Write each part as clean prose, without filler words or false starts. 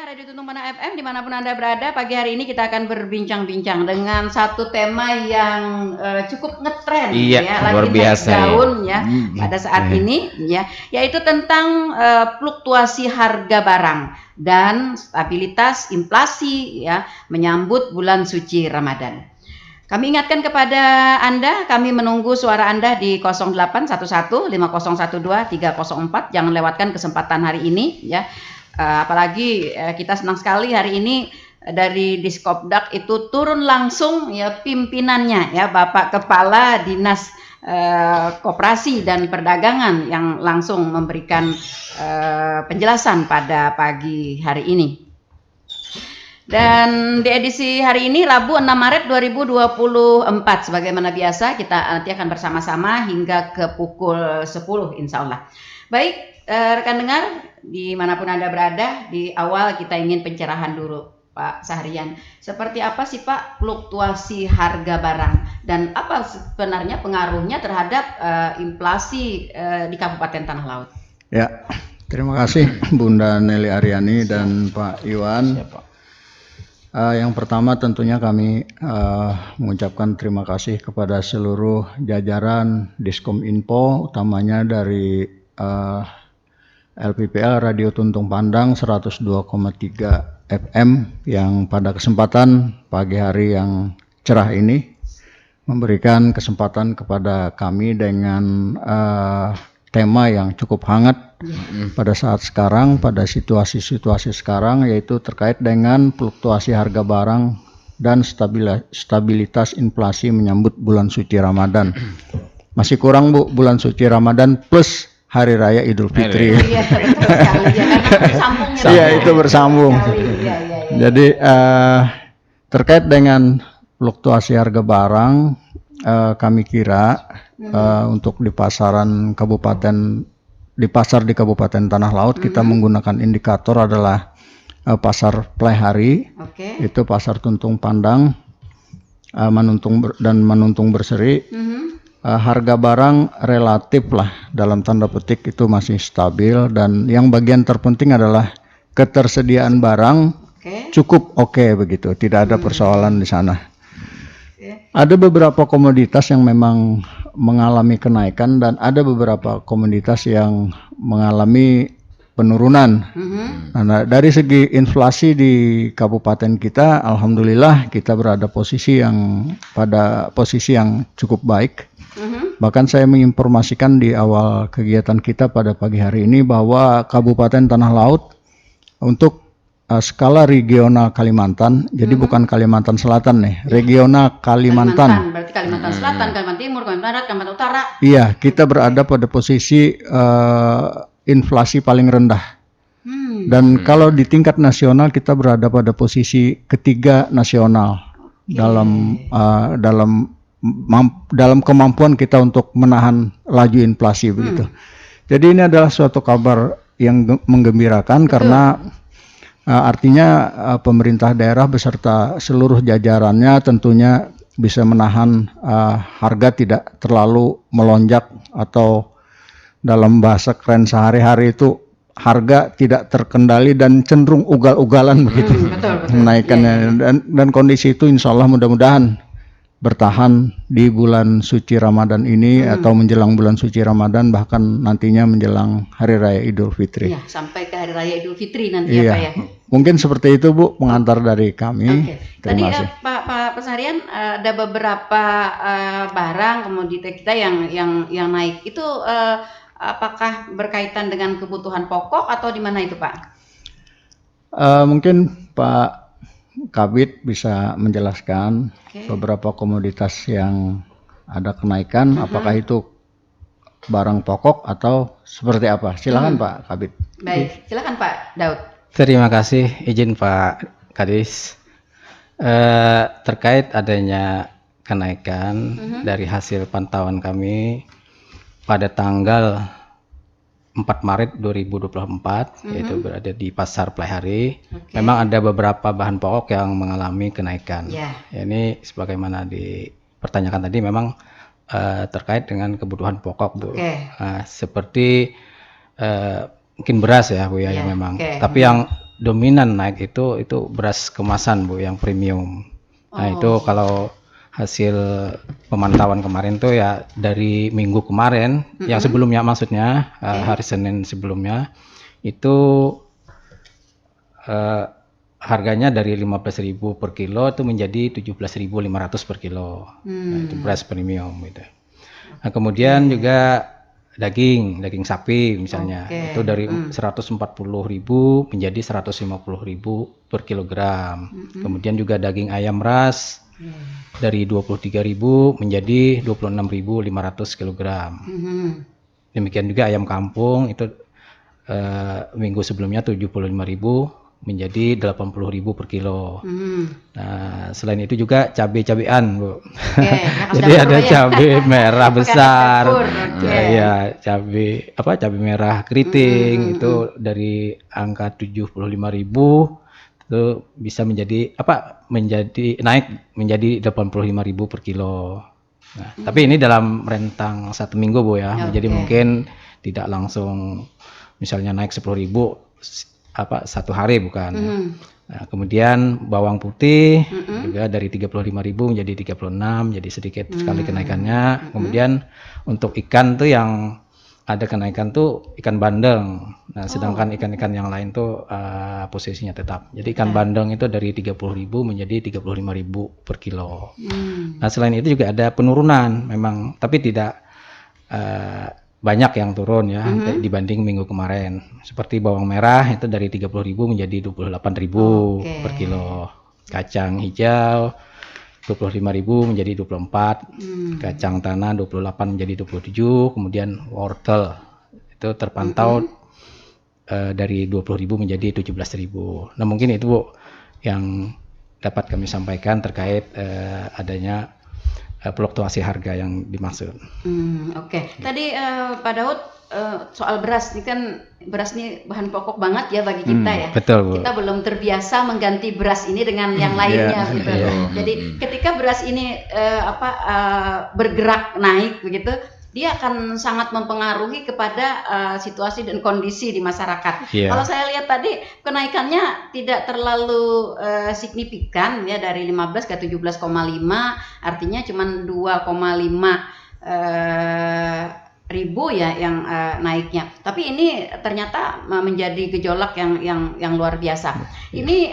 Radio Tuntung Mana FM dimanapun Anda berada, pagi hari ini kita akan berbincang-bincang dengan satu tema yang cukup ngetren, iya, ya, luar lagi biasa naik daun ya pada saat iya. ini, ya, yaitu tentang fluktuasi harga barang dan stabilitas inflasi, ya, menyambut bulan suci Ramadan. Kami ingatkan kepada Anda, kami menunggu suara Anda di 0811 5012 304. Jangan lewatkan kesempatan hari ini, ya. Apalagi kita senang sekali hari ini dari Diskopdak itu turun langsung, ya, pimpinannya, ya, Bapak Kepala Dinas Koperasi dan Perdagangan yang langsung memberikan penjelasan pada pagi hari ini. Dan di edisi hari ini Rabu 6 Maret 2024, sebagaimana biasa kita nanti akan bersama-sama hingga ke pukul 10 insya Allah. Baik, rekan dengar dimanapun Anda berada, di awal kita ingin pencerahan dulu Pak Sahrian. Seperti apa sih Pak fluktuasi harga barang dan apa sebenarnya pengaruhnya terhadap inflasi di Kabupaten Tanah Laut? Ya, terima kasih Bunda Nelly Aryani dan Pak Iwan. Siapa? Yang pertama tentunya kami mengucapkan terima kasih kepada seluruh jajaran Diskominfo, utamanya dari LPPL Radio Tuntung Pandang 102,3 FM yang pada kesempatan pagi hari yang cerah ini memberikan kesempatan kepada kami dengan tema yang cukup hangat pada saat sekarang, pada situasi-situasi sekarang, yaitu terkait dengan fluktuasi harga barang dan stabilitas inflasi menyambut bulan suci Ramadan. Masih kurang Bu, bulan suci Ramadan plus Hari Raya Idul Fitri. Iya, betul sekali. Iya, itu bersambung. Jadi terkait dengan fluktuasi harga barang, kami kira untuk di pasaran kabupaten, di pasar di Kabupaten Tanah Laut kita menggunakan indikator adalah pasar Plehari, itu pasar Tuntung Pandang, Manuntung Berseri. Harga barang relatif lah dalam tanda petik itu masih stabil, dan yang bagian terpenting adalah ketersediaan barang cukup oke begitu, tidak ada persoalan di sana. Ada beberapa komoditas yang memang mengalami kenaikan dan ada beberapa komoditas yang mengalami penurunan. Nah, dari segi inflasi di kabupaten kita, alhamdulillah kita berada pada posisi yang cukup baik. Bahkan saya menginformasikan di awal kegiatan kita pada pagi hari ini bahwa Kabupaten Tanah Laut untuk skala regional Kalimantan, jadi bukan Kalimantan Selatan nih, regional Kalimantan. Berarti Kalimantan Selatan, Kalimantan Timur, Kalimantan Barat, Kalimantan Utara. Iya, kita berada pada posisi inflasi paling rendah. Dan kalau di tingkat nasional kita berada pada posisi ketiga nasional dalam kemampuan kita untuk menahan laju inflasi begitu. Jadi ini adalah suatu kabar yang menggembirakan. Betul. Karena artinya pemerintah daerah beserta seluruh jajarannya tentunya bisa menahan harga tidak terlalu melonjak, atau dalam bahasa keren sehari-hari itu harga tidak terkendali dan cenderung ugal-ugalan begitu menaikannya. Dan kondisi itu insya Allah mudah-mudahan bertahan di bulan suci Ramadan ini atau menjelang bulan suci Ramadan, bahkan nantinya menjelang Hari Raya Idul Fitri. Iya, sampai ke Hari Raya Idul Fitri nanti ya Pak ya. Mungkin seperti itu Bu, pengantar dari kami. Tadi Pak Sahrian ada beberapa barang komoditas kita yang naik. Itu apakah berkaitan dengan kebutuhan pokok atau di mana itu Pak? Mungkin Pak Kabid bisa menjelaskan beberapa komoditas yang ada kenaikan, apakah itu barang pokok atau seperti apa? Silakan Pak Kabid. Baik, silakan Pak Daud. Terima kasih, izin Pak Kadis. Terkait adanya kenaikan dari hasil pantauan kami pada tanggal 4 Maret 2024, yaitu berada di Pasar Plehari. Memang ada beberapa bahan pokok yang mengalami kenaikan. Ini sebagaimana dipertanyakan tadi, memang terkait dengan kebutuhan pokok, Bu. Seperti mungkin beras ya Bu ya, yang memang. Tapi yang dominan naik itu beras kemasan Bu, yang premium. Nah itu kalau hasil pemantauan kemarin tuh ya dari minggu kemarin, yang sebelumnya maksudnya hari Senin sebelumnya itu harganya dari 15.000 per kilo itu menjadi 17.500 per kilo. Nah, itu beras premium gitu. Nah, kemudian juga daging sapi misalnya itu dari 140.000 menjadi 150.000 per kilogram. Kemudian juga daging ayam ras dari 23.000 menjadi 26.500 kilogram. Demikian juga ayam kampung itu minggu sebelumnya 75.000 menjadi 80.000 per kilo. Nah, selain itu juga cabai-cabean, Bu. Jadi ada cabai merah besar, ya cabai merah keriting itu dari angka 75.000 itu bisa menjadi naik menjadi 85.000 per kilo. Nah, tapi ini dalam rentang 1 minggu Bu ya. Jadi mungkin tidak langsung misalnya naik 10.000 satu hari bukan. Nah, kemudian bawang putih juga dari 35.000 menjadi 36, jadi sedikit sekali kenaikannya. Kemudian untuk ikan tuh yang ada kenaikan tuh ikan bandeng. Nah, sedangkan ikan-ikan yang lain tuh posisinya tetap. Jadi ikan bandeng itu dari 30.000 menjadi 35.000 per kilo. Nah, selain itu juga ada penurunan memang, tapi tidak banyak yang turun ya dibanding minggu kemarin. Seperti bawang merah itu dari 30.000 menjadi 28.000 per kilo. Kacang hijau 25.000 menjadi 24. Kacang tanah 28 menjadi 27. Kemudian wortel itu terpantau dari 20.000 menjadi 17.000. Nah, mungkin itu Bu yang dapat kami sampaikan terkait adanya fluktuasi harga yang dimaksud. Tadi Pak Daud soal beras ini kan, beras ini bahan pokok banget ya bagi kita ya. Betul, Bu. Kita belum terbiasa mengganti beras ini dengan yang lainnya gitu. Jadi ketika beras ini bergerak naik begitu, dia akan sangat mempengaruhi kepada situasi dan kondisi di masyarakat. Kalau saya lihat tadi kenaikannya tidak terlalu signifikan ya, dari 15 ke 17,5, artinya cuma 2,5 ribu ya yang naiknya. Tapi ini ternyata menjadi gejolak yang luar biasa. Ini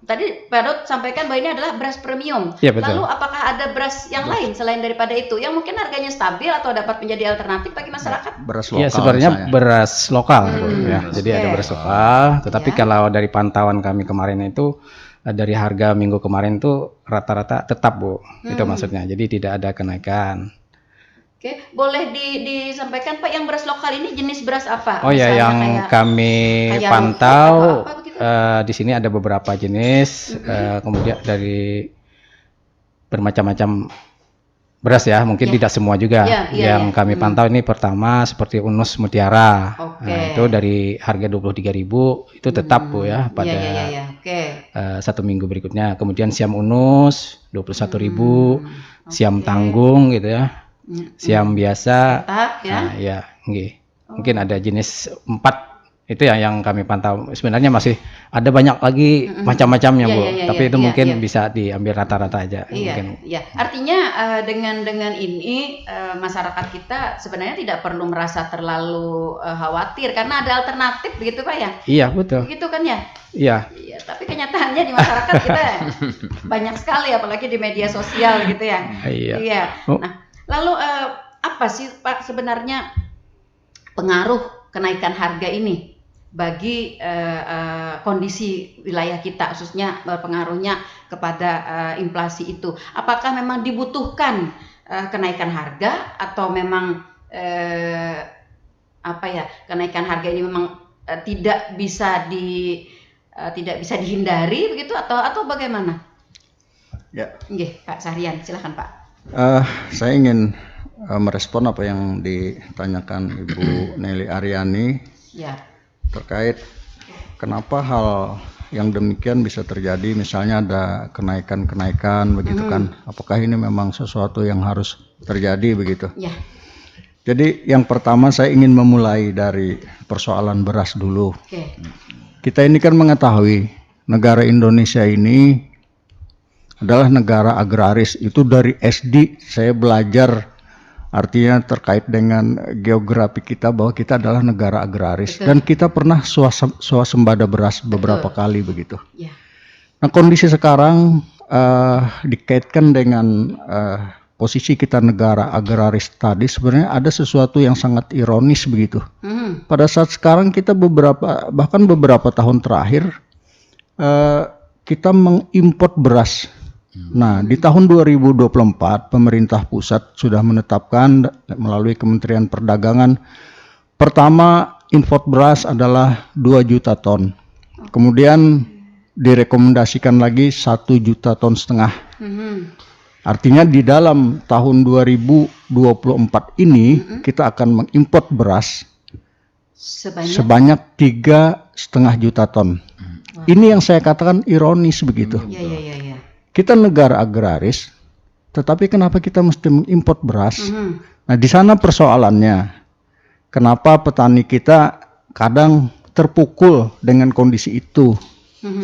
tadi Pak Daud sampaikan bahwa ini adalah beras premium. Ya, betul. Lalu apakah ada beras yang lain selain daripada itu yang mungkin harganya stabil atau dapat menjadi alternatif bagi masyarakat? Beras lokal. Ya, sebenarnya beras lokal ya. Jadi ada beras lokal, tetapi kalau dari pantauan kami kemarin itu dari harga minggu kemarin tuh rata-rata tetap Bu. Itu maksudnya. Jadi tidak ada kenaikan. Boleh disampaikan Pak, yang beras lokal ini jenis beras apa? Oh ya, yang kami pantau di sini ada beberapa jenis, kemudian dari bermacam-macam beras ya, mungkin tidak semua juga. Yang kami pantau ini pertama seperti Unus Mutiara. Nah, itu dari harga 23.000 itu tetap Bu ya pada 1 minggu berikutnya. Kemudian Siam Unus 21.000, Siam Tanggung gitu ya. Siam biasa, mungkin ada jenis 4 itu yang kami pantau. Sebenarnya masih ada banyak lagi macam-macamnya Bu, tapi itu mungkin bisa diambil rata-rata aja. Artinya dengan ini masyarakat kita sebenarnya tidak perlu merasa terlalu khawatir karena ada alternatif begitu Pak ya? Iya betul. Begitu kan ya? Iya. Tapi kenyataannya di masyarakat kita banyak sekali, apalagi di media sosial gitu ya. Nah. Lalu apa sih Pak sebenarnya pengaruh kenaikan harga ini bagi kondisi wilayah kita, khususnya pengaruhnya kepada inflasi itu? Apakah memang dibutuhkan kenaikan harga atau memang kenaikan harga ini memang tidak bisa dihindari begitu atau bagaimana? Ya. Pak Sahrian, silakan Pak. Saya ingin merespon apa yang ditanyakan Ibu Nelly Aryani terkait kenapa hal yang demikian bisa terjadi, misalnya ada kenaikan begitu kan, apakah ini memang sesuatu yang harus terjadi begitu? Jadi yang pertama saya ingin memulai dari persoalan beras dulu. kita ini kan mengetahui negara Indonesia ini adalah negara agraris. Itu dari SD saya belajar, artinya terkait dengan geografi kita bahwa kita adalah negara agraris. Betul. Dan kita pernah swasembada beras beberapa kali begitu. Ya. Nah, kondisi sekarang dikaitkan dengan posisi kita negara agraris tadi, sebenarnya ada sesuatu yang sangat ironis begitu. Pada saat sekarang kita bahkan beberapa tahun terakhir kita mengimpor beras. Nah, di tahun 2024 pemerintah pusat sudah menetapkan melalui Kementerian Perdagangan, pertama import beras adalah 2 juta ton. Kemudian direkomendasikan lagi 1,5 juta ton. Artinya di dalam tahun 2024 ini kita akan mengimpor beras sebanyak 3,5 juta ton. Ini yang saya katakan ironis begitu. Ya. Kita negara agraris, tetapi kenapa kita mesti mengimpor beras? Nah, di sana persoalannya. Kenapa petani kita kadang terpukul dengan kondisi itu?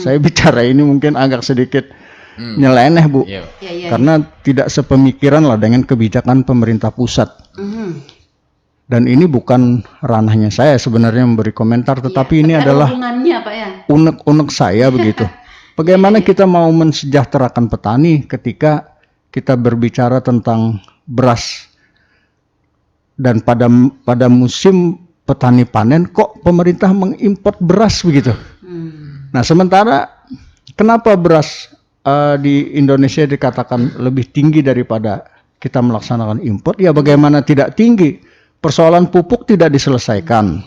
Saya bicara ini mungkin agak sedikit nyeleneh, Bu. Karena tidak sepemikiran lah dengan kebijakan pemerintah pusat. Dan ini bukan ranahnya saya sebenarnya memberi komentar, tetapi ini adalah hubungannya, Pak, ya? unek-unek saya begitu. Bagaimana kita mau mensejahterakan petani ketika kita berbicara tentang beras dan pada musim petani panen kok pemerintah mengimpor beras begitu. Nah, sementara kenapa beras di Indonesia dikatakan lebih tinggi daripada kita melaksanakan impor? Ya, bagaimana tidak tinggi? Persoalan pupuk tidak diselesaikan.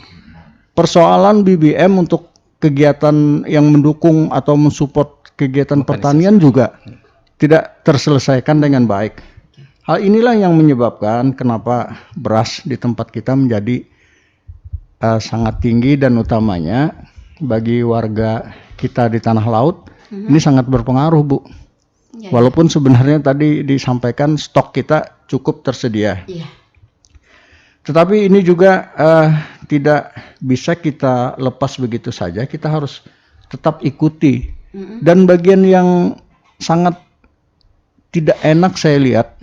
Persoalan BBM untuk kegiatan yang mendukung atau mensupport kegiatan pertanian juga tidak terselesaikan dengan baik. Hal inilah yang menyebabkan kenapa beras di tempat kita menjadi sangat tinggi, dan utamanya bagi warga kita di tanah laut ini sangat berpengaruh, Bu. Walaupun sebenarnya tadi disampaikan stok kita cukup tersedia. Tetapi ini juga tidak bisa kita lepas begitu saja. Kita harus tetap ikuti. Dan bagian yang sangat tidak enak saya lihat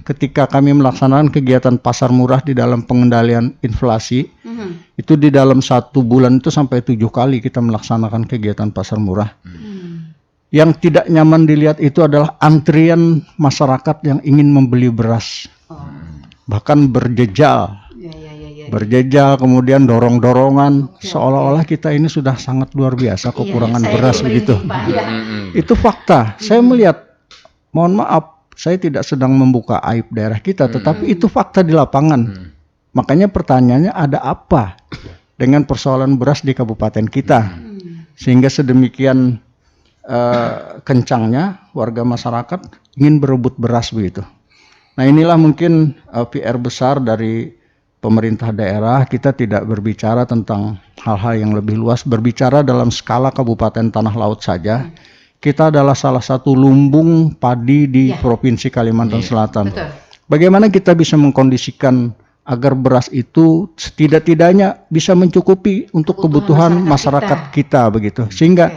ketika kami melaksanakan kegiatan pasar murah di dalam pengendalian inflasi, itu di dalam 1 bulan itu sampai 7 kali kita melaksanakan kegiatan pasar murah. Yang tidak nyaman dilihat itu adalah antrian masyarakat yang ingin membeli beras. Bahkan berjejal, kemudian dorong-dorongan, seolah-olah kita ini sudah sangat luar biasa kekurangan beras begitu. Itu fakta. Saya melihat, mohon maaf, saya tidak sedang membuka aib daerah kita, tetapi itu fakta di lapangan. Makanya pertanyaannya, ada apa dengan persoalan beras di kabupaten kita, sehingga sedemikian kencangnya warga masyarakat ingin berebut beras begitu. Nah, inilah mungkin PR besar dari pemerintah daerah. Kita tidak berbicara tentang hal-hal yang lebih luas, berbicara dalam skala kabupaten tanah laut saja. Kita adalah salah satu lumbung padi di Provinsi Kalimantan Selatan. Betul. Bagaimana kita bisa mengkondisikan agar beras itu setidak-tidaknya bisa mencukupi untuk kebutuhan masyarakat kita begitu. Sehingga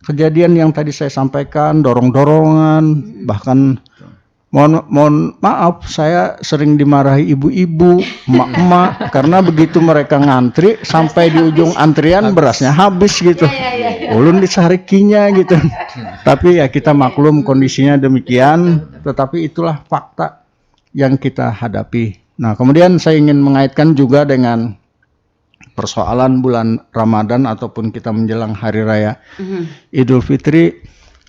kejadian yang tadi saya sampaikan, dorong-dorongan, bahkan mohon maaf, saya sering dimarahi ibu-ibu, emak-emak, karena begitu mereka ngantri sampai di ujung antrian berasnya habis gitu. Ulun disarikinya gitu. Tapi ya kita maklum kondisinya demikian, tetapi itulah fakta yang kita hadapi. Nah, kemudian saya ingin mengaitkan juga dengan persoalan bulan Ramadan ataupun kita menjelang hari raya Idul Fitri.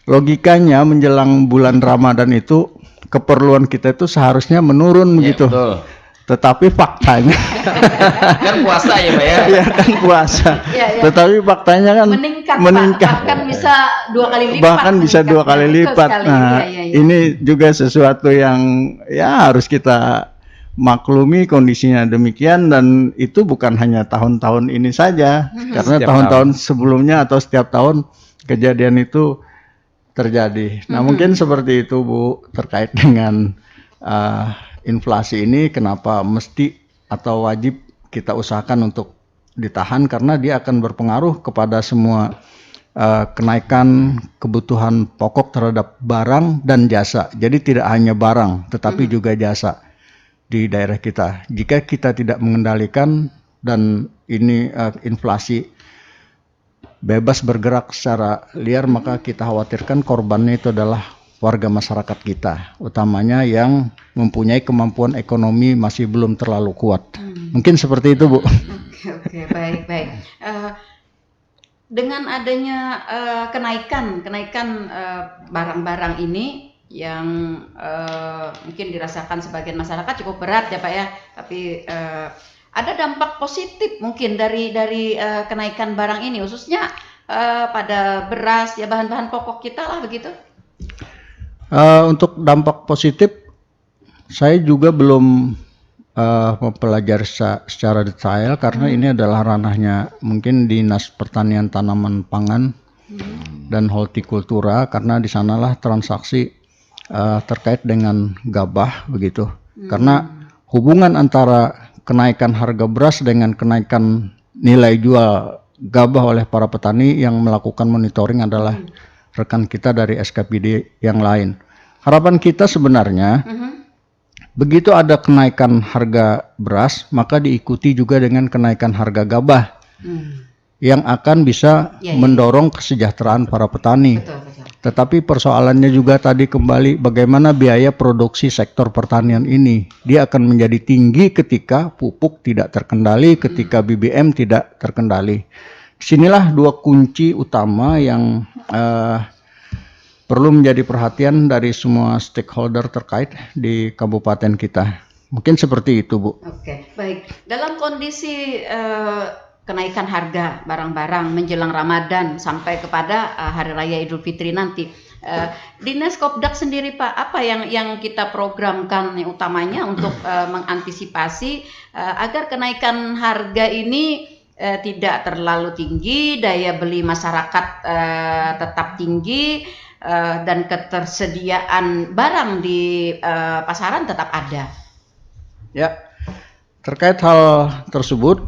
Logikanya menjelang bulan Ramadan itu keperluan kita itu seharusnya menurun begitu. Betul. Tetapi faktanya Kan puasa ya, Pak ya? ya kan puasa. Tetapi faktanya kan meningkat. Bahkan bisa 2 kali lipat. Bahkan bisa 2 kali lipat. Nah, ini juga sesuatu yang ya harus kita maklumi kondisinya demikian, dan itu bukan hanya tahun-tahun ini saja, karena tahun-tahun sebelumnya atau setiap tahun kejadian itu terjadi. Nah, mungkin seperti itu, Bu, terkait dengan inflasi ini, kenapa mesti atau wajib kita usahakan untuk ditahan karena dia akan berpengaruh kepada semua kenaikan kebutuhan pokok terhadap barang dan jasa. Jadi tidak hanya barang tetapi juga jasa di daerah kita. Jika kita tidak mengendalikan dan ini inflasi bebas bergerak secara liar, maka kita khawatirkan korbannya itu adalah warga masyarakat kita, utamanya yang mempunyai kemampuan ekonomi masih belum terlalu kuat. Mungkin seperti itu, Bu. Oke, baik. Dengan adanya kenaikan barang-barang ini yang mungkin dirasakan sebagian masyarakat cukup berat ya Pak ya, tapi ada dampak positif mungkin dari kenaikan barang ini, khususnya pada beras ya, bahan-bahan pokok kita lah begitu. Untuk dampak positif, saya juga belum mempelajari secara detail karena ini adalah ranahnya mungkin Dinas Pertanian Tanaman Pangan dan Hortikultura, karena di sanalah transaksi terkait dengan gabah begitu. Karena hubungan antara kenaikan harga beras dengan kenaikan nilai jual gabah oleh para petani yang melakukan monitoring adalah rekan kita dari SKPD yang lain. Harapan kita sebenarnya begitu ada kenaikan harga beras, maka diikuti juga dengan kenaikan harga gabah yang akan bisa mendorong kesejahteraan para petani. Betul. Tetapi persoalannya juga tadi kembali bagaimana biaya produksi sektor pertanian ini. Dia akan menjadi tinggi ketika pupuk tidak terkendali, ketika BBM tidak terkendali. Disinilah dua kunci utama yang perlu menjadi perhatian dari semua stakeholder terkait di kabupaten kita. Mungkin seperti itu, Bu. Oke, baik. Dalam kondisi kenaikan harga barang-barang menjelang Ramadan sampai kepada Hari Raya Idul Fitri nanti, Dinas Kopdak sendiri Pak, apa yang kita programkan utamanya untuk mengantisipasi agar kenaikan harga ini tidak terlalu tinggi, daya beli masyarakat tetap tinggi, dan ketersediaan barang di pasaran tetap ada. Ya, terkait hal tersebut,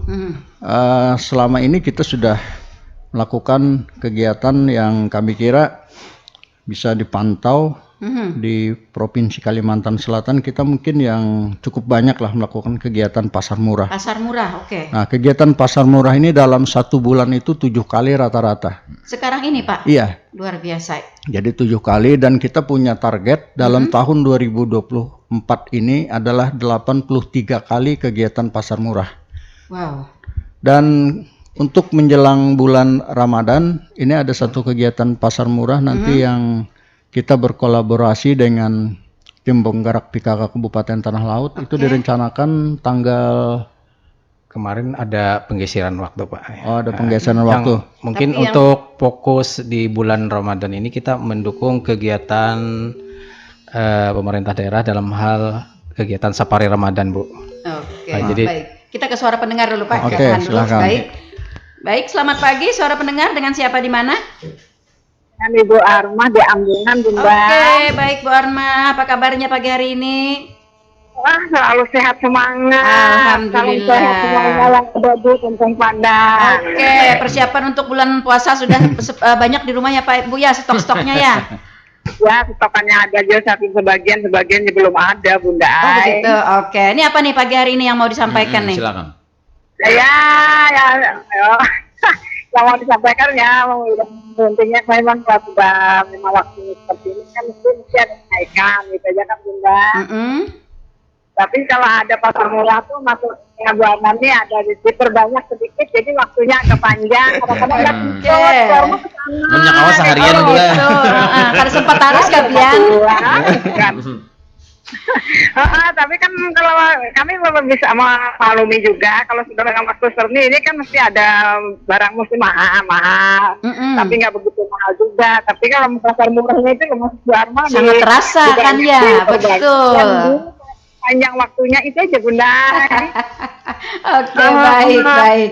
selama ini kita sudah melakukan kegiatan yang kami kira bisa dipantau di Provinsi Kalimantan Selatan. Kita mungkin yang cukup banyak lah melakukan kegiatan pasar murah. Pasar murah, oke. Nah, kegiatan pasar murah ini dalam 1 bulan itu 7 kali rata-rata. Sekarang ini Pak? Iya. Luar biasa. Jadi 7 kali, dan kita punya target dalam tahun 2024 ini adalah 83 kali kegiatan pasar murah. Wow. Dan untuk menjelang bulan Ramadan ini ada satu kegiatan pasar murah nanti yang kita berkolaborasi dengan tim penggerak PKK Kabupaten Tanah Laut. Itu direncanakan tanggal kemarin ada penggeseran waktu Pak. Oh, ada penggeseran waktu. Mungkin untuk fokus di bulan Ramadan ini kita mendukung kegiatan pemerintah daerah dalam hal kegiatan safari Ramadan, Bu. Oke. Jadi baik. Kita ke suara pendengar dulu Pak. Oke, Tahan dulu. silakan. Baik, selamat pagi suara pendengar, dengan siapa di mana? Ibu Arma di Ambungan, Bunda. Oke, baik Bu Arma, apa kabarnya pagi hari ini? Wah, selalu sehat, semangat. Alhamdulillah. Salam sehat semuanya yang ada di Kampung Padang. Oke, persiapan untuk bulan puasa sudah banyak di rumah ya Pak Bu ya, stok-stoknya ya? Ya, stokannya ada aja, tapi sebagian belum ada, Bunda. Oh begitu, oke. Ini apa nih pagi hari ini yang mau disampaikan nih? silakan. Ya, yang mau disampaikan ya, intinya memang waktu seperti ini kan mesti ada kenaikan gitu aja kan, Bunda. Tapi kalau ada pasar murah tuh masuknya buat nanti ada diperbanyak sedikit, jadi waktunya agak panjang. Kadang-kadang Banyak awas seharian Oh Bunda. gitu, kada sempat harus kabian. Tapi kan kalau kami bisa maklumi juga kalau sudah dengan waktu seperti ini kan mesti ada barang mesti mahal, tapi nggak begitu mahal juga. Tapi kalau pasar murahnya itu Mas Arma Sangat terasa kan ya, betul. Panjang waktunya itu aja, Bunda. Oke, baik.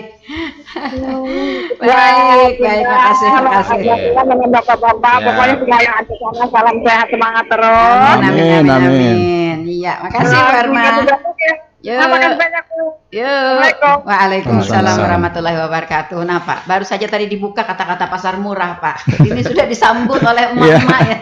Makasih. Dengan Bapak-bapak, pokoknya semua yang ada sana, salam sehat, semangat terus. Amin. Iya, makasih Bu Arma. Terima kasih banyak Bu. Assalamualaikum. Waalaikumsalam warahmatullahi wabarakatuh. Nah Pak, baru saja tadi dibuka kata-kata pasar murah Pak. Ini sudah disambut oleh emak-emak ya.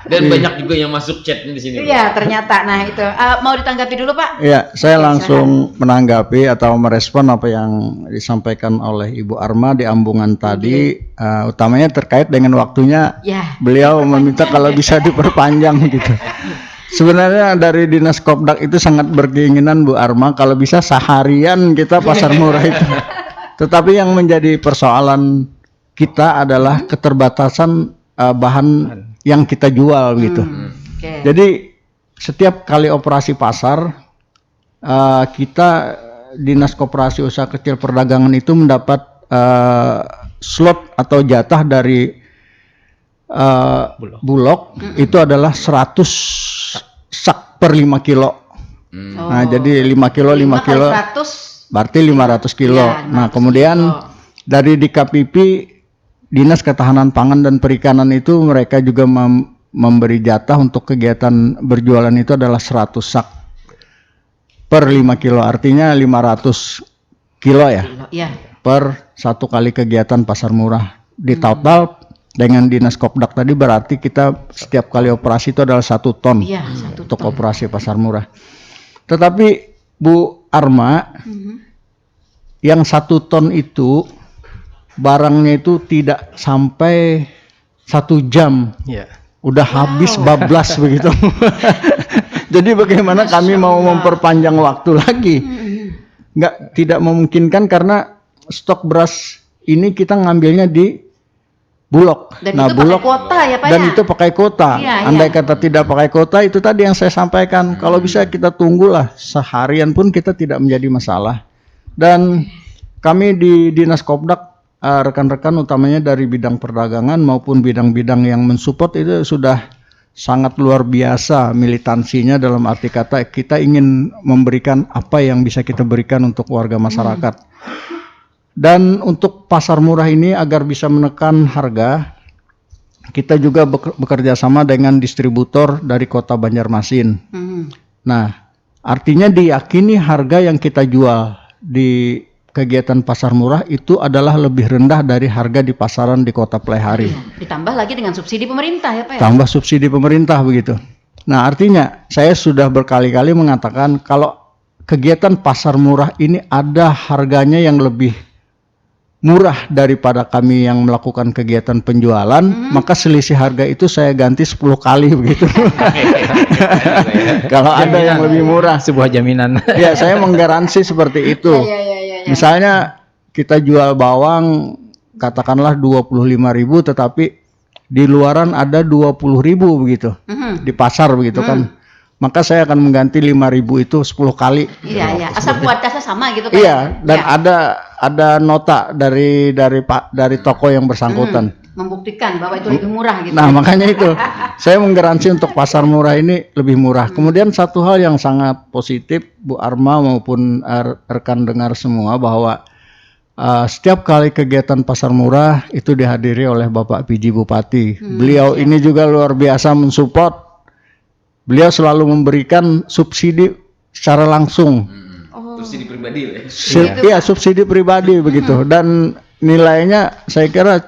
Dan banyak juga yang masuk chat di sini. Iya ternyata. Nah itu mau ditanggapi dulu Pak? Iya, saya langsung menanggapi atau merespon apa yang disampaikan oleh Ibu Arma di Ambungan tadi, utamanya terkait dengan waktunya. Ya. Beliau meminta kalau bisa diperpanjang gitu. Sebenarnya dari Dinas Kopdak itu sangat berkeinginan Bu Arma kalau bisa seharian kita pasar murah itu. Tetapi yang menjadi persoalan kita adalah keterbatasan bahan yang kita jual gitu. Jadi setiap kali operasi pasar kita Dinas Koperasi Usaha Kecil Perdagangan itu mendapat slot atau jatah dari Bulog itu adalah 100 sak per 5 kilo. Nah, jadi 5 kilo 5 kilo 100 berarti 500 kilo. Ya, 500 nah, kemudian dari DKPP Dinas Ketahanan Pangan dan Perikanan itu mereka juga memberi jatah untuk kegiatan berjualan itu adalah 100 sak per 5 kilo. Artinya 500 kilo ya. Per satu kali kegiatan pasar murah. Di total dengan Dinas Kopdak tadi berarti kita setiap kali operasi itu adalah 1 ton untuk operasi pasar murah. Tetapi Bu Arma, yang 1 ton itu barangnya itu tidak sampai 1 jam, udah habis bablas begitu. Jadi bagaimana kami mau memperpanjang waktu lagi? Tidak memungkinkan karena stok beras ini kita ngambilnya di Bulog. Dan itu pakai kuota ya Pak dan ya? itu pakai kuota. Andai kata tidak pakai kuota, itu tadi yang saya sampaikan. Kalau bisa kita tunggulah seharian pun kita tidak menjadi masalah. Dan kami di Dinas Kopdak, rekan-rekan utamanya dari bidang perdagangan maupun bidang-bidang yang mensupport itu sudah sangat luar biasa militansinya, dalam arti kata kita ingin memberikan apa yang bisa kita berikan untuk warga masyarakat. Dan untuk pasar murah ini agar bisa menekan harga, kita juga bekerja sama dengan distributor dari Kota Banjarmasin. Nah, artinya diyakini harga yang kita jual di kegiatan pasar murah itu adalah lebih rendah dari harga di pasaran di Kota Pelaihari. Ditambah lagi dengan subsidi pemerintah ya Pak ya? Tambah subsidi pemerintah begitu. Nah, artinya saya sudah berkali-kali mengatakan kalau kegiatan pasar murah ini ada harganya yang lebih murah daripada kami yang melakukan kegiatan penjualan, maka selisih harga itu saya ganti 10 kali begitu. Kalau ada yang lebih murah, sebuah jaminan. Ya, saya menggaransi seperti itu. Misalnya kita jual bawang katakanlah 25.000, tetapi di luaran ada 20.000 begitu. Di pasar begitu kan. Maka saya akan mengganti 5.000 itu 10 kali. Iya. Asal kualitasnya sama gitu Pak. Iya, dan ada nota dari toko yang bersangkutan. Membuktikan bahwa itu lebih murah gitu. Nah, makanya itu saya menggaransi untuk pasar murah ini lebih murah. Kemudian satu hal yang sangat positif Bu Arma maupun rekan dengar semua, bahwa setiap kali kegiatan pasar murah itu dihadiri oleh Bapak PJ Bupati. Beliau ini juga luar biasa mensupport. Beliau selalu memberikan subsidi secara langsung. Subsidi pribadi ya? Iya, subsidi pribadi begitu. Dan nilainya saya kira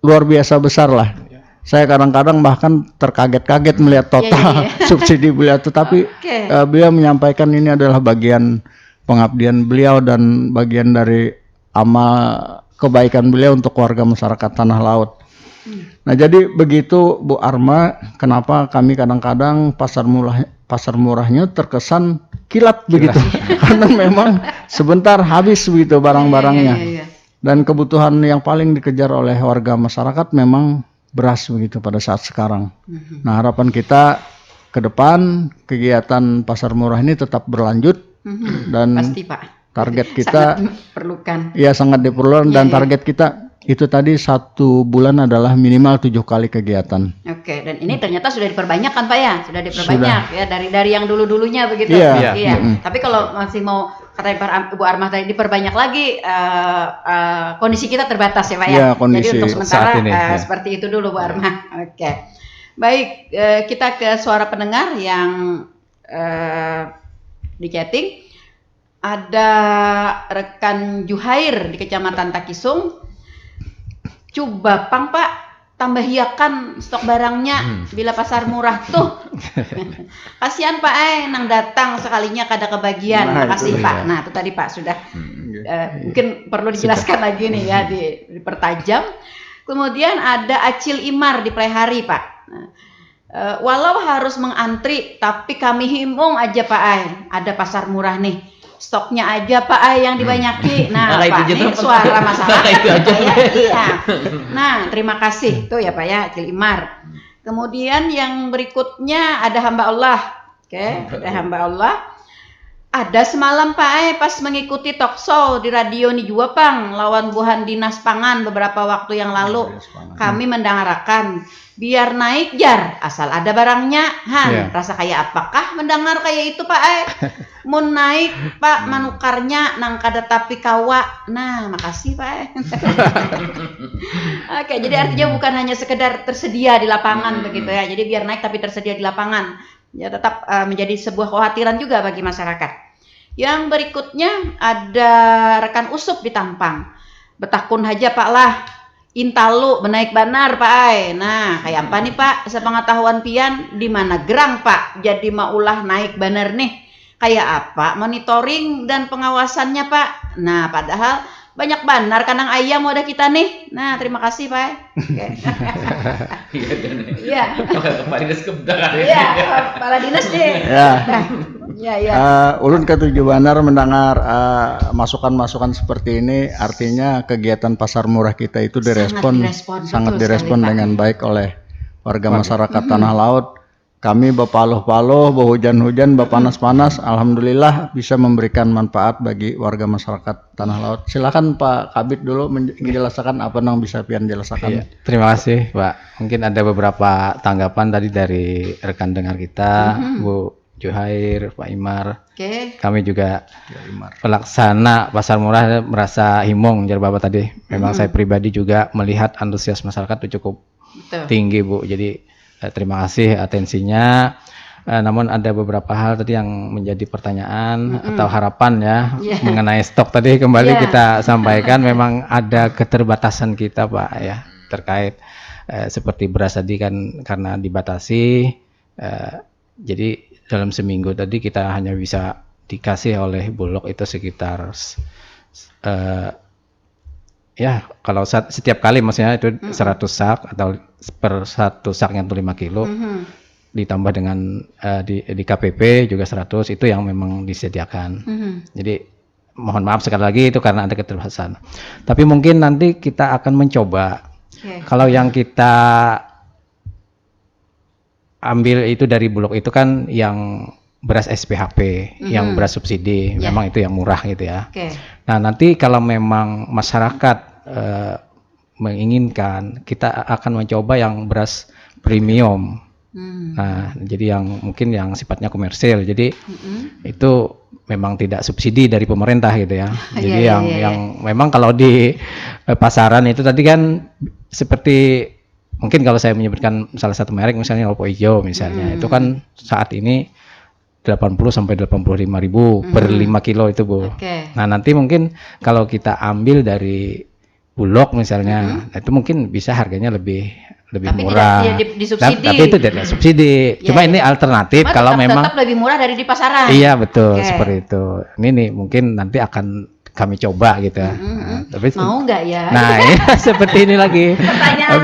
luar biasa besar lah. Saya kadang-kadang bahkan terkaget-kaget melihat total subsidi beliau. Tetapi beliau menyampaikan ini adalah bagian pengabdian beliau dan bagian dari amal kebaikan beliau untuk warga masyarakat Tanah Laut. Nah, jadi begitu Bu Arma, kenapa kami kadang-kadang pasar murahnya terkesan kilat begitu. Karena memang sebentar habis begitu barang-barangnya. Dan kebutuhan yang paling dikejar oleh warga masyarakat memang beras begitu pada saat sekarang. Nah, harapan kita ke depan kegiatan pasar murah ini tetap berlanjut. Dan pasti Pak. Target kita sangat diperlukan. Iya, sangat diperlukan. Dan target kita itu tadi 1 bulan adalah minimal 7 kali kegiatan. Oke, dan ini ternyata sudah diperbanyak kan Pak ya? Sudah diperbanyak ya dari yang dulu-dulunya begitu. Iya. Tapi kalau masih mau kata Ibu Arma tadi diperbanyak lagi, kondisi kita terbatas ya Pak ya? Iya, kondisi jadi untuk sementara saat ini, seperti itu dulu Bu Arma. Oke. Baik, kita ke suara pendengar yang di chatting. ada rekan Juhair di Kecamatan Takisung. Coba Pang Pak tambahiakan stok barangnya bila pasar murah tuh. Kasihan Pak nang datang sekalinya kada kebagian. Nah, Makasih itu Pak. dia. Nah, itu tadi Pak sudah mungkin perlu dijelaskan lagi nih ya, dipertajam. Kemudian ada Acil Imar di Plehari Pak. Nah, walau harus mengantri, tapi kami himung aja Pak ada pasar murah nih. Stoknya aja Pak yang dibanyaki. Nah, Nah, itu Pak aja ini tuh. suara masyarakat. Itu aja. Iya. Nah, terima kasih tuh ya Pak ya, Acil Imar. Kemudian yang berikutnya ada hamba Allah. Oke, ada hamba Allah. Ada semalam Pak pas mengikuti talk show di radio nih juga Pang lawan Buhan Dinas Pangan beberapa waktu yang lalu. Kami mendengarkan biar naik jar asal ada barangnya. Han, rasa kayak apakah mendengar kayak itu Pak mau naik Pak manukarnya nang kada tapi kawa. Nah, makasih Pak. Oke, jadi artinya bukan hanya sekedar tersedia di lapangan begitu ya. Jadi biar naik tapi tersedia di lapangan. Ya tetap menjadi sebuah kekhawatiran juga bagi masyarakat. Yang berikutnya ada rekan Usup di Tampang. Betakun aja Pak lah. Intalu menaik banar Pak Nah, kayak apa nih Pak? Sepengetahuan pian di mana gerang Pak? Jadi maulah naik banar nih. Kayak apa monitoring dan pengawasannya Pak? Nah, padahal banyak banar kandang ayam ada kita nih. Nah, terima kasih Pak. Oke. Iya. Kepala dinas kebenaran. Iya, kepala dinas deh. Ya. Ya. Ulun ketujuh banar mendengar masukan-masukan seperti ini, artinya kegiatan pasar murah kita itu sangat direspon dengan baik oleh warga masyarakat Tanah Laut. Kami bapaluh-paluh, bahujan-hujan, bapanas-panas, alhamdulillah bisa memberikan manfaat bagi warga masyarakat Tanah Laut. Silakan Pak Kabid dulu menjelaskan apa yang bisa pian jelaskan. Iya, terima kasih Pak. Mungkin ada beberapa tanggapan tadi dari rekan dengar kita, Bu Juhair, Pak Imar. Kami juga pelaksana pasar murah merasa himung jar Bapak tadi. Memang saya pribadi juga melihat antusias masyarakat itu cukup tinggi Bu. Jadi terima kasih atensinya. Namun ada beberapa hal tadi yang menjadi pertanyaan atau harapan ya mengenai stok tadi kembali kita sampaikan. Memang ada keterbatasan kita Pak ya terkait seperti beras tadi kan karena dibatasi. Jadi dalam seminggu tadi kita hanya bisa dikasih oleh Bulog itu sekitar ya kalau setiap kali maksudnya itu 100 sak atau per satu saknya itu 5 kilo ditambah dengan di KPP juga 100 itu yang memang disediakan. Jadi mohon maaf sekali lagi itu karena ada keterbatasan. Tapi mungkin nanti kita akan mencoba kalau yang kita ambil itu dari Bulog itu kan yang beras SPHP, yang beras subsidi, memang itu yang murah gitu ya. Nah nanti kalau memang masyarakat menginginkan, kita akan mencoba yang beras premium. Nah jadi yang mungkin yang sifatnya komersil, jadi itu memang tidak subsidi dari pemerintah gitu ya. Jadi yang memang kalau di pasaran itu tadi kan seperti mungkin kalau saya menyebutkan salah satu merek misalnya Olpo Ijo misalnya, itu kan saat ini 80 sampai 85 ribu per 5 kilo itu Bu. Nah nanti mungkin kalau kita ambil dari Bulog misalnya, itu mungkin bisa harganya lebih murah. Tidak disubsidi. Tapi itu tidak subsidi. Cuma ini alternatif kalau memang tetap lebih murah dari di pasaran. Iya betul seperti itu. Ini nih mungkin nanti akan kami coba gitu. Nah, tapi mau nggak ya? Nah ini seperti ini lagi.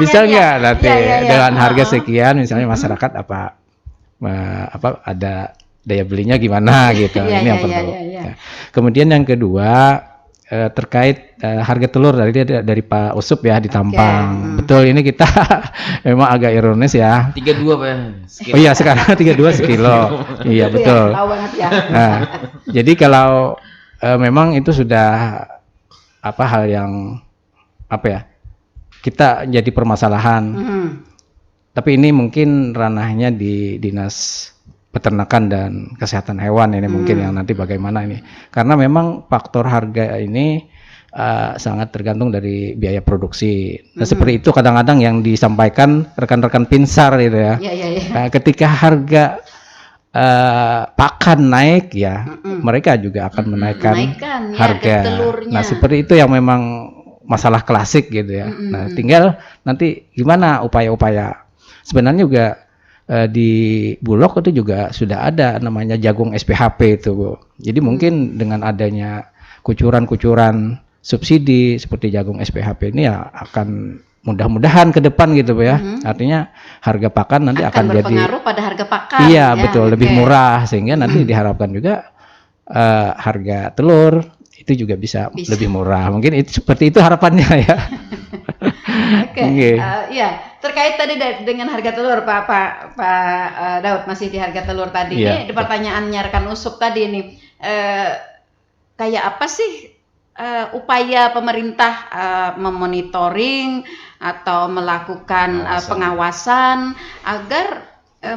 Bisa nggak nanti dengan harga sekian misalnya masyarakat apa ada daya belinya gimana gitu. Ini yang perlu. Ya. Kemudian yang kedua terkait harga telur dari Pak Usup ya di Tampang. Betul ini kita memang agak ironis ya. 32 Pak. Oh iya sekarang 32 sekilo. Iya betul. Nah, jadi kalau memang itu sudah hal yang kita jadi permasalahan. Tapi ini mungkin ranahnya di Dinas Peternakan dan Kesehatan Hewan ini mungkin yang nanti bagaimana ini. Karena memang faktor harga ini sangat tergantung dari biaya produksi. Nah, seperti itu kadang-kadang yang disampaikan rekan-rekan Pinsar gitu ya. Ketika harga pakan naik ya, mereka juga akan menaikkan ya, harga. telurnya. Nah, seperti itu yang memang masalah klasik gitu ya. Nah, tinggal nanti gimana upaya-upaya. Sebenarnya juga di Bulog itu juga sudah ada namanya jagung SPHP itu, Bu. Jadi mungkin dengan adanya kucuran-kucuran subsidi seperti jagung SPHP ini ya akan mudah-mudahan ke depan gitu, Bu ya. Artinya harga pakan nanti akan jadi berpengaruh pada harga pakan. Iya, betul, lebih murah sehingga nanti diharapkan juga harga telur itu juga bisa lebih murah. Mungkin itu seperti itu harapannya ya. Ya, terkait tadi dengan harga telur, Pak Daud, masih di harga telur tadi. Ini pertanyaannya rekan Usup tadi nih. Kayak apa sih upaya pemerintah memonitoring atau melakukan pengawasan agar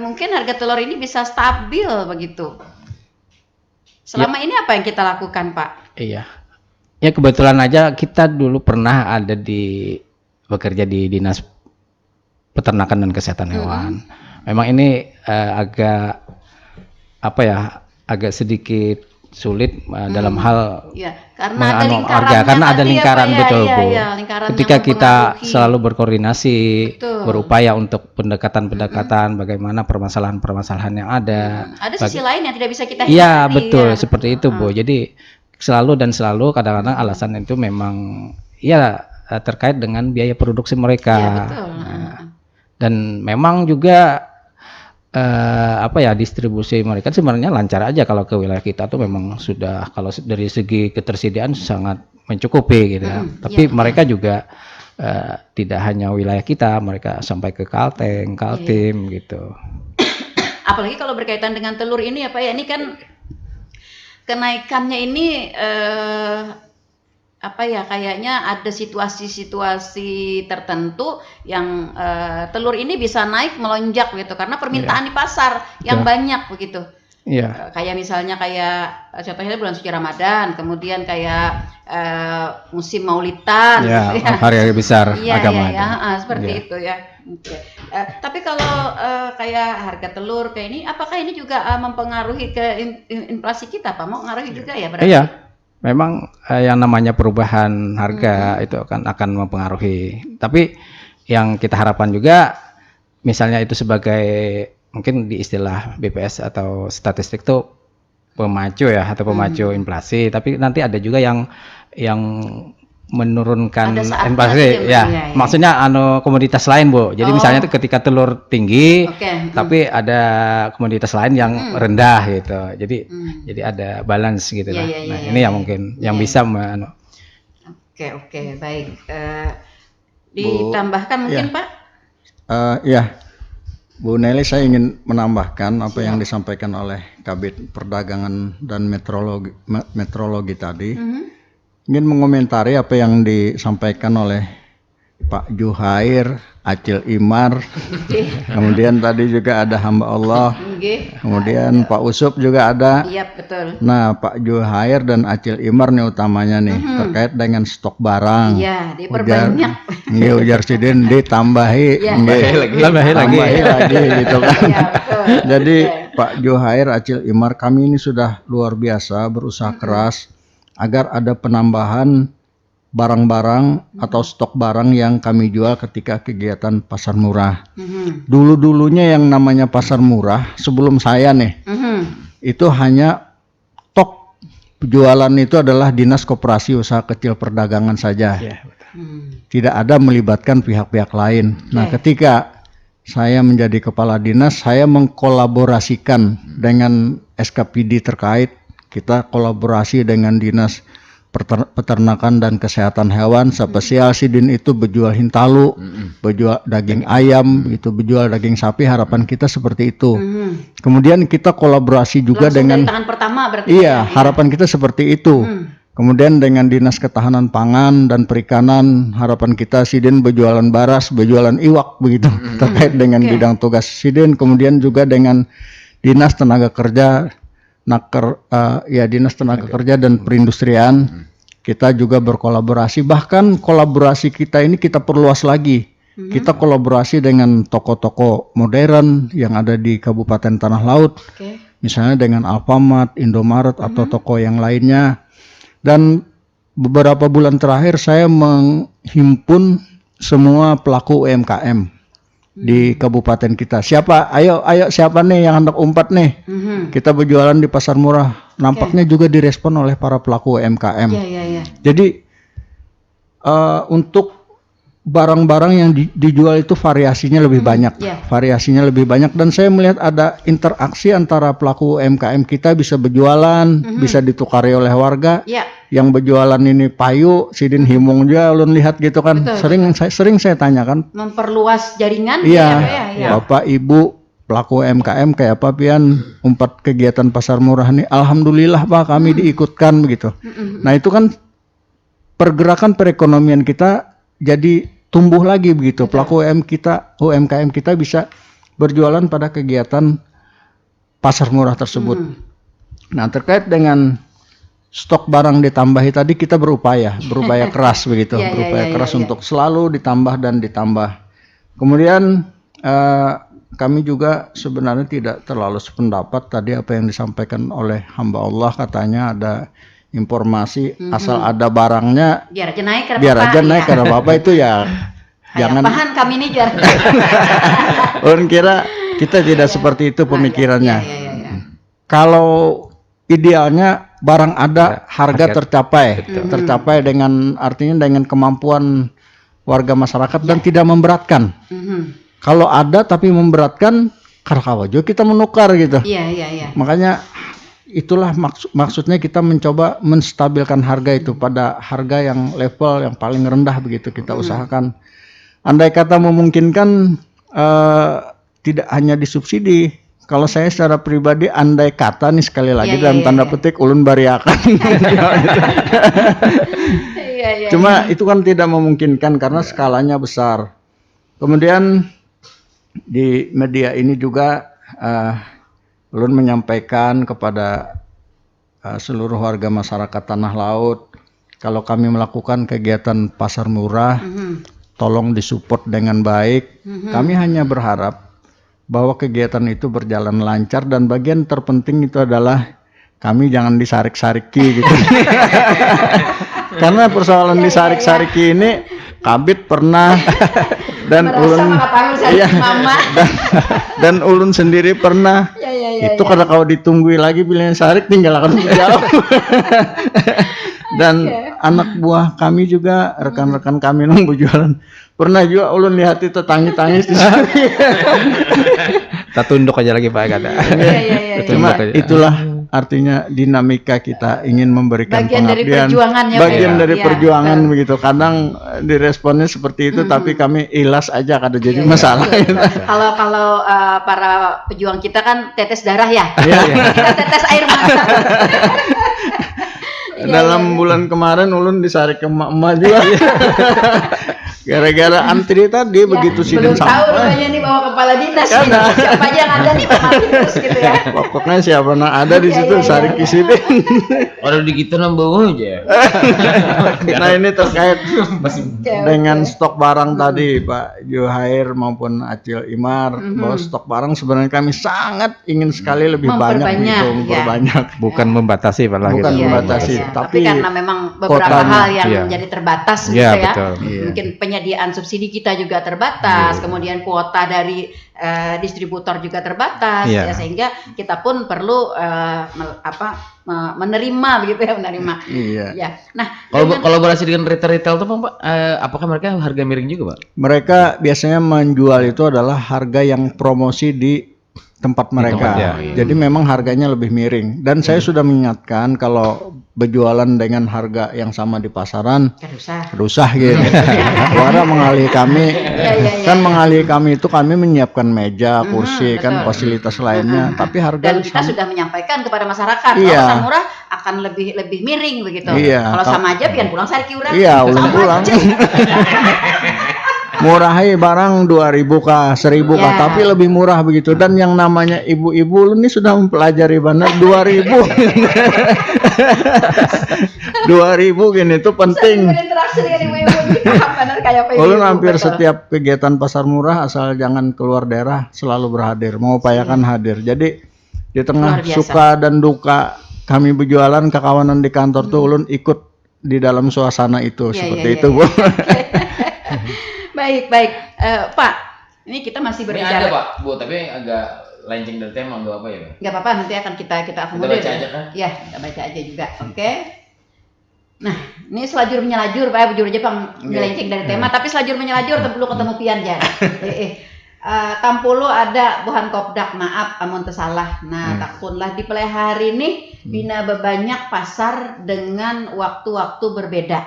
mungkin harga telur ini bisa stabil begitu? Selama ini apa yang kita lakukan, Pak? Iya. Ya kebetulan aja kita dulu pernah ada bekerja di Dinas Peternakan dan Kesehatan Hewan. Memang ini agak sedikit sulit dalam hal karena ada lingkaran betul, Bu. Lingkaran ketika kita selalu berkoordinasi, berupaya untuk pendekatan-pendekatan bagaimana permasalahan-permasalahan yang ada. Ada sisi lain yang tidak bisa kita hindari. Iya, betul, seperti itu, Bu. Jadi selalu kadang-kadang alasan itu memang terkait dengan biaya produksi mereka. Iya, betul. Dan memang juga distribusi mereka sebenarnya lancar aja kalau ke wilayah kita tuh memang sudah kalau dari segi ketersediaan sangat mencukupi gitu ya. Tapi mereka juga tidak hanya wilayah kita, mereka sampai ke Kalteng, Kaltim gitu. Apalagi kalau berkaitan dengan telur ini ya Pak ya, ini kan kenaikannya ini kayaknya ada situasi-situasi tertentu yang telur ini bisa naik melonjak gitu karena permintaan di pasar yang banyak begitu. Kayak misalnya contohnya bulan suci Ramadan, kemudian kayak musim Maulidan, hari besar agama. Seperti itu ya. Tapi kalau kayak harga telur kayak ini, apakah ini juga mempengaruhi ke inflasi kita, Pak? Mau mengaruhi juga ya berarti? Iya. Memang yang namanya perubahan harga itu akan mempengaruhi. Tapi yang kita harapkan juga, misalnya itu sebagai mungkin di istilah BPS atau statistik itu pemacu ya atau pemacu inflasi. Tapi nanti ada juga yang menurunkan inflasi. Maksudnya komoditas lain, Bu. Jadi misalnya ketika telur tinggi, tapi ada komoditas lain yang rendah gitu. Jadi ada balance gitu lah. Ini yang mungkin yang bisa Oke, baik. Ditambahkan mungkin, Pak? Bu Nelly, saya ingin menambahkan apa yang disampaikan oleh Kabid Perdagangan dan Metrologi tadi. Ingin mengomentari apa yang disampaikan oleh Pak Juhair, Acil Imar, kemudian tadi juga ada hamba Allah, kemudian Pak Usup juga ada. Iya, betul. Nah, Pak Juhair dan Acil Imar nih utamanya nih terkait dengan stok barang. Iya, diperbanyak. Ujar Sidin ditambahi, tambahi lagi gitu kan. Iya, betul. Jadi Pak Juhair, Acil Imar, kami ini sudah luar biasa berusaha keras agar ada penambahan barang-barang atau stok barang yang kami jual ketika kegiatan pasar murah. Dulu-dulunya yang namanya pasar murah sebelum saya nih, itu hanya jualan itu adalah Dinas Koperasi Usaha Kecil Perdagangan saja. Tidak ada melibatkan pihak-pihak lain. Nah, ketika saya menjadi kepala dinas, saya mengkolaborasikan dengan SKPD terkait. Kita kolaborasi dengan Dinas Peternakan dan Kesehatan Hewan, spesial Sidin itu berjual hintalu, berjual daging ayam, itu berjual daging sapi. Harapan kita seperti itu. Kemudian kita kolaborasi juga langsung dengan dari tangan pertama berarti. Iya, harapan kita seperti itu. Kemudian dengan Dinas Ketahanan Pangan dan Perikanan, harapan kita Sidin berjualan baras, berjualan iwak begitu terkait dengan bidang tugas Sidin. Kemudian juga dengan Dinas Tenaga Kerja, Dinas Tenaga Kerja dan Perindustrian, kita juga berkolaborasi. Bahkan kolaborasi kita ini kita perluas lagi. Kita kolaborasi dengan toko-toko modern yang ada di Kabupaten Tanah Laut. misalnya dengan Alfamart, Indomaret atau toko yang lainnya. Dan beberapa bulan terakhir saya menghimpun semua pelaku UMKM di kabupaten kita. Siapa? Ayo siapa nih yang hendak umpat nih? Kita berjualan di pasar murah. Nampaknya juga direspon oleh para pelaku UMKM. Jadi untuk barang-barang yang dijual itu variasinya lebih banyak. Variasinya lebih banyak, dan saya melihat ada interaksi antara pelaku UMKM kita bisa berjualan, bisa ditukari oleh warga. Yang berjualan ini payu, sidin himung juga ulun lihat gitu kan. Betul. Sering saya tanyakan. Memperluas jaringan. Bapak Ibu pelaku UMKM kayak apa pian umpat kegiatan pasar murah nih? Alhamdulillah Pak, kami diikutkan begitu. Nah itu kan pergerakan perekonomian kita jadi tumbuh lagi begitu. Pelaku UMKM kita bisa berjualan pada kegiatan pasar murah tersebut. Nah terkait dengan stok barang ditambahi tadi, kita berupaya keras begitu, keras untuk selalu ditambah dan ditambah. Kemudian kami juga sebenarnya tidak terlalu sependapat tadi apa yang disampaikan oleh hamba Allah, katanya ada informasi asal ada barangnya biar aja naik karena apa itu ya. Jangan pahan kami nih jar. Orang kira kita tidak seperti itu pemikirannya. Kalau idealnya barang ada, harga tercapai dengan artinya dengan kemampuan warga masyarakat dan tidak memberatkan. Kalau ada tapi memberatkan, karakawajo kita menukar gitu. Makanya itulah maksudnya kita mencoba menstabilkan harga itu pada harga yang level yang paling rendah begitu kita usahakan. Andai kata memungkinkan tidak hanya disubsidi. Kalau saya secara pribadi andai kata nih sekali lagi dalam tanda petik ulun bariakan. Cuma itu kan tidak memungkinkan karena skalanya besar. Kemudian di media ini juga ulun menyampaikan kepada seluruh warga masyarakat Tanah Laut, kalau kami melakukan kegiatan pasar murah, tolong disupport dengan baik. Kami hanya berharap bahwa kegiatan itu berjalan lancar, dan bagian terpenting itu adalah kami jangan disarik-sariki gitu. Karena persoalan disarik-sariki ini Kabit pernah dan ulun dan ulun sendiri pernah. Itu karena kalau ditunggu lagi pilihan sarik tinggal akan menjawab. Dan anak buah kami juga, rekan-rekan kami yang berjualan, pernah juga ulun lihat itu tangis-tangis di sana. Kita tunduk aja lagi Pak ada. Cuma itulah artinya dinamika kita ingin memberikan pengabdian. Bagian dari perjuangan begitu. Kadang diresponnya seperti itu, tapi kami ilas aja kada jadi masalah. Kalau para pejuang kita kan tetes darah ya. Kita tetes air mata. Dalam bulan kemarin ulun disarik ke emak-emak juga. Gara-gara antri tadi begitu sidin sampai. Belum tahu rupanya nih bawa kepala dinas. Siapa aja yang ada nih Pak Martinus gitu ya. Pokoknya siapa yang ada di situ sarik ke sidin. Orang di kita nambah aja. Nah ini terkait dengan stok barang tadi Pak Juhair maupun Acil Imar, bahwa stok barang sebenarnya kami sangat ingin sekali lebih banyak memperbanyak. Bukan membatasi Pak. Bukan membatasi. Tapi karena memang beberapa hal yang menjadi terbatas gitu ya. Mungkin penyediaan subsidi kita juga terbatas, kemudian kuota dari distributor juga terbatas, ya, sehingga kita pun perlu menerima begitu ya, menerima. Ya. Nah, kalau kolaborasi dengan retail tuh Pak, apakah mereka harga miring juga Pak? Mereka biasanya menjual itu adalah harga yang promosi di tempat mereka. Jadi memang harganya lebih miring. Dan saya sudah mengingatkan kalau berjualan dengan harga yang sama di pasaran, rusah gitu. Suara mengalihi kami, kan mengalihi kami itu kami menyiapkan meja, kursi, kan fasilitas lainnya. Tapi harga dan kita sudah menyampaikan kepada masyarakat kalau pasar murah akan lebih miring begitu. Kalau sama aja pian pulang sariki urang. Iya, ulang pulang. Murahi barang 2.000 kah, 1.000 kah, tapi lebih murah begitu. Dan yang namanya ibu-ibu ini sudah mempelajari benar 2.000. 2.000 gini itu penting. Ulun hampir setiap kegiatan pasar murah asal jangan keluar daerah selalu berhadir, mengupayakan hadir. Jadi Di tengah Luar biasa. suka dan duka kami berjualan, kekawanan di kantor tuh ulun ikut di dalam suasana itu seperti itu, Bu. Baik. Pak, ini kita masih Ini berbicara. ada Pak, Bu, tapi agak lenceng dari tema, nggak apa ya Pak? Nggak apa-apa, nanti akan kita akomodir. baca aja kan? Ya, kita baca aja juga. Oke. Nah, ini selajur menyelajur, Pak, bujur Jepang melenceng dari tema, tapi selajur menyelajur belum ketemu pian ya. Tampulo ada buhan kopdak, maaf amun tersalah. Nah, takunlah di pelihari ini bina bebanyak pasar dengan waktu-waktu berbeda.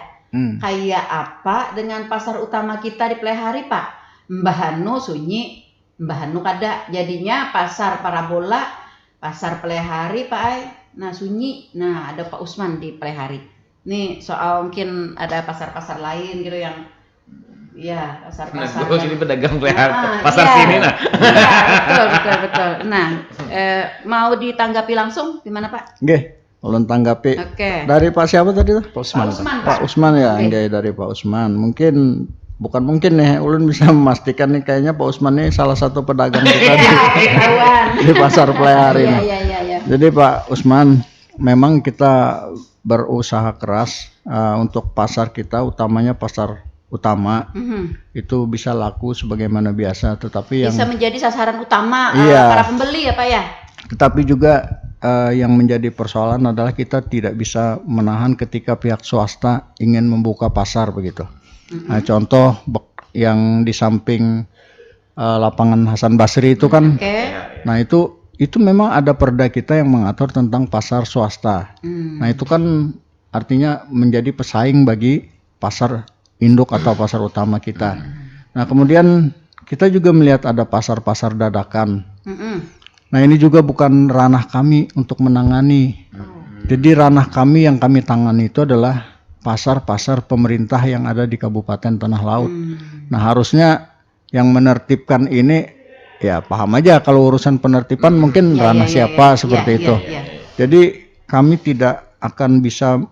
Kayak apa dengan pasar utama kita di pelihari, Pak? Mbah Hanu sunyi, Mbah Hanu kada. Jadinya pasar parabola, pasar pelihari, Pak Ai. Nah, sunyi. Nah, ada Pak Usman di pelihari. Nih soal mungkin ada pasar-pasar lain gitu yang ya pasar-pasar. Nah, gue sini pedagang pelihara, pasar iya. sini nah. Iya, betul. Nah, mau ditanggapi langsung gimana Pak? Nggih, ulun tanggapi. Oke. Dari Pak siapa tadi tuh? Pak Usman. Pak Usman ya, Oke. nggih, dari Pak Usman. Bukan mungkin nih, ulun bisa memastikan nih kayaknya Pak Usman ini salah satu pedagang kita di pasar pelihari. Iya. Jadi Pak Usman, memang kita berusaha keras untuk pasar kita, utamanya pasar utama itu bisa laku sebagaimana biasa, tetapi yang Bisa menjadi sasaran utama Iya. para pembeli ya Pak ya? tetapi juga yang menjadi persoalan adalah kita tidak bisa menahan ketika pihak swasta ingin membuka pasar begitu. Nah, contoh yang di samping lapangan Hasan Basri itu kan, Oke. nah itu memang ada perda kita yang mengatur tentang pasar swasta. Nah itu kan artinya menjadi pesaing bagi pasar induk atau pasar utama kita. Nah kemudian kita juga melihat ada pasar-pasar dadakan. Nah ini juga bukan ranah kami untuk menangani. Jadi ranah kami yang kami tangani itu adalah pasar-pasar pemerintah yang ada di Kabupaten Tanah Laut. Nah harusnya yang menertibkan ini ya paham aja kalau urusan penertiban mungkin ranah siapa seperti itu. Jadi kami tidak akan bisa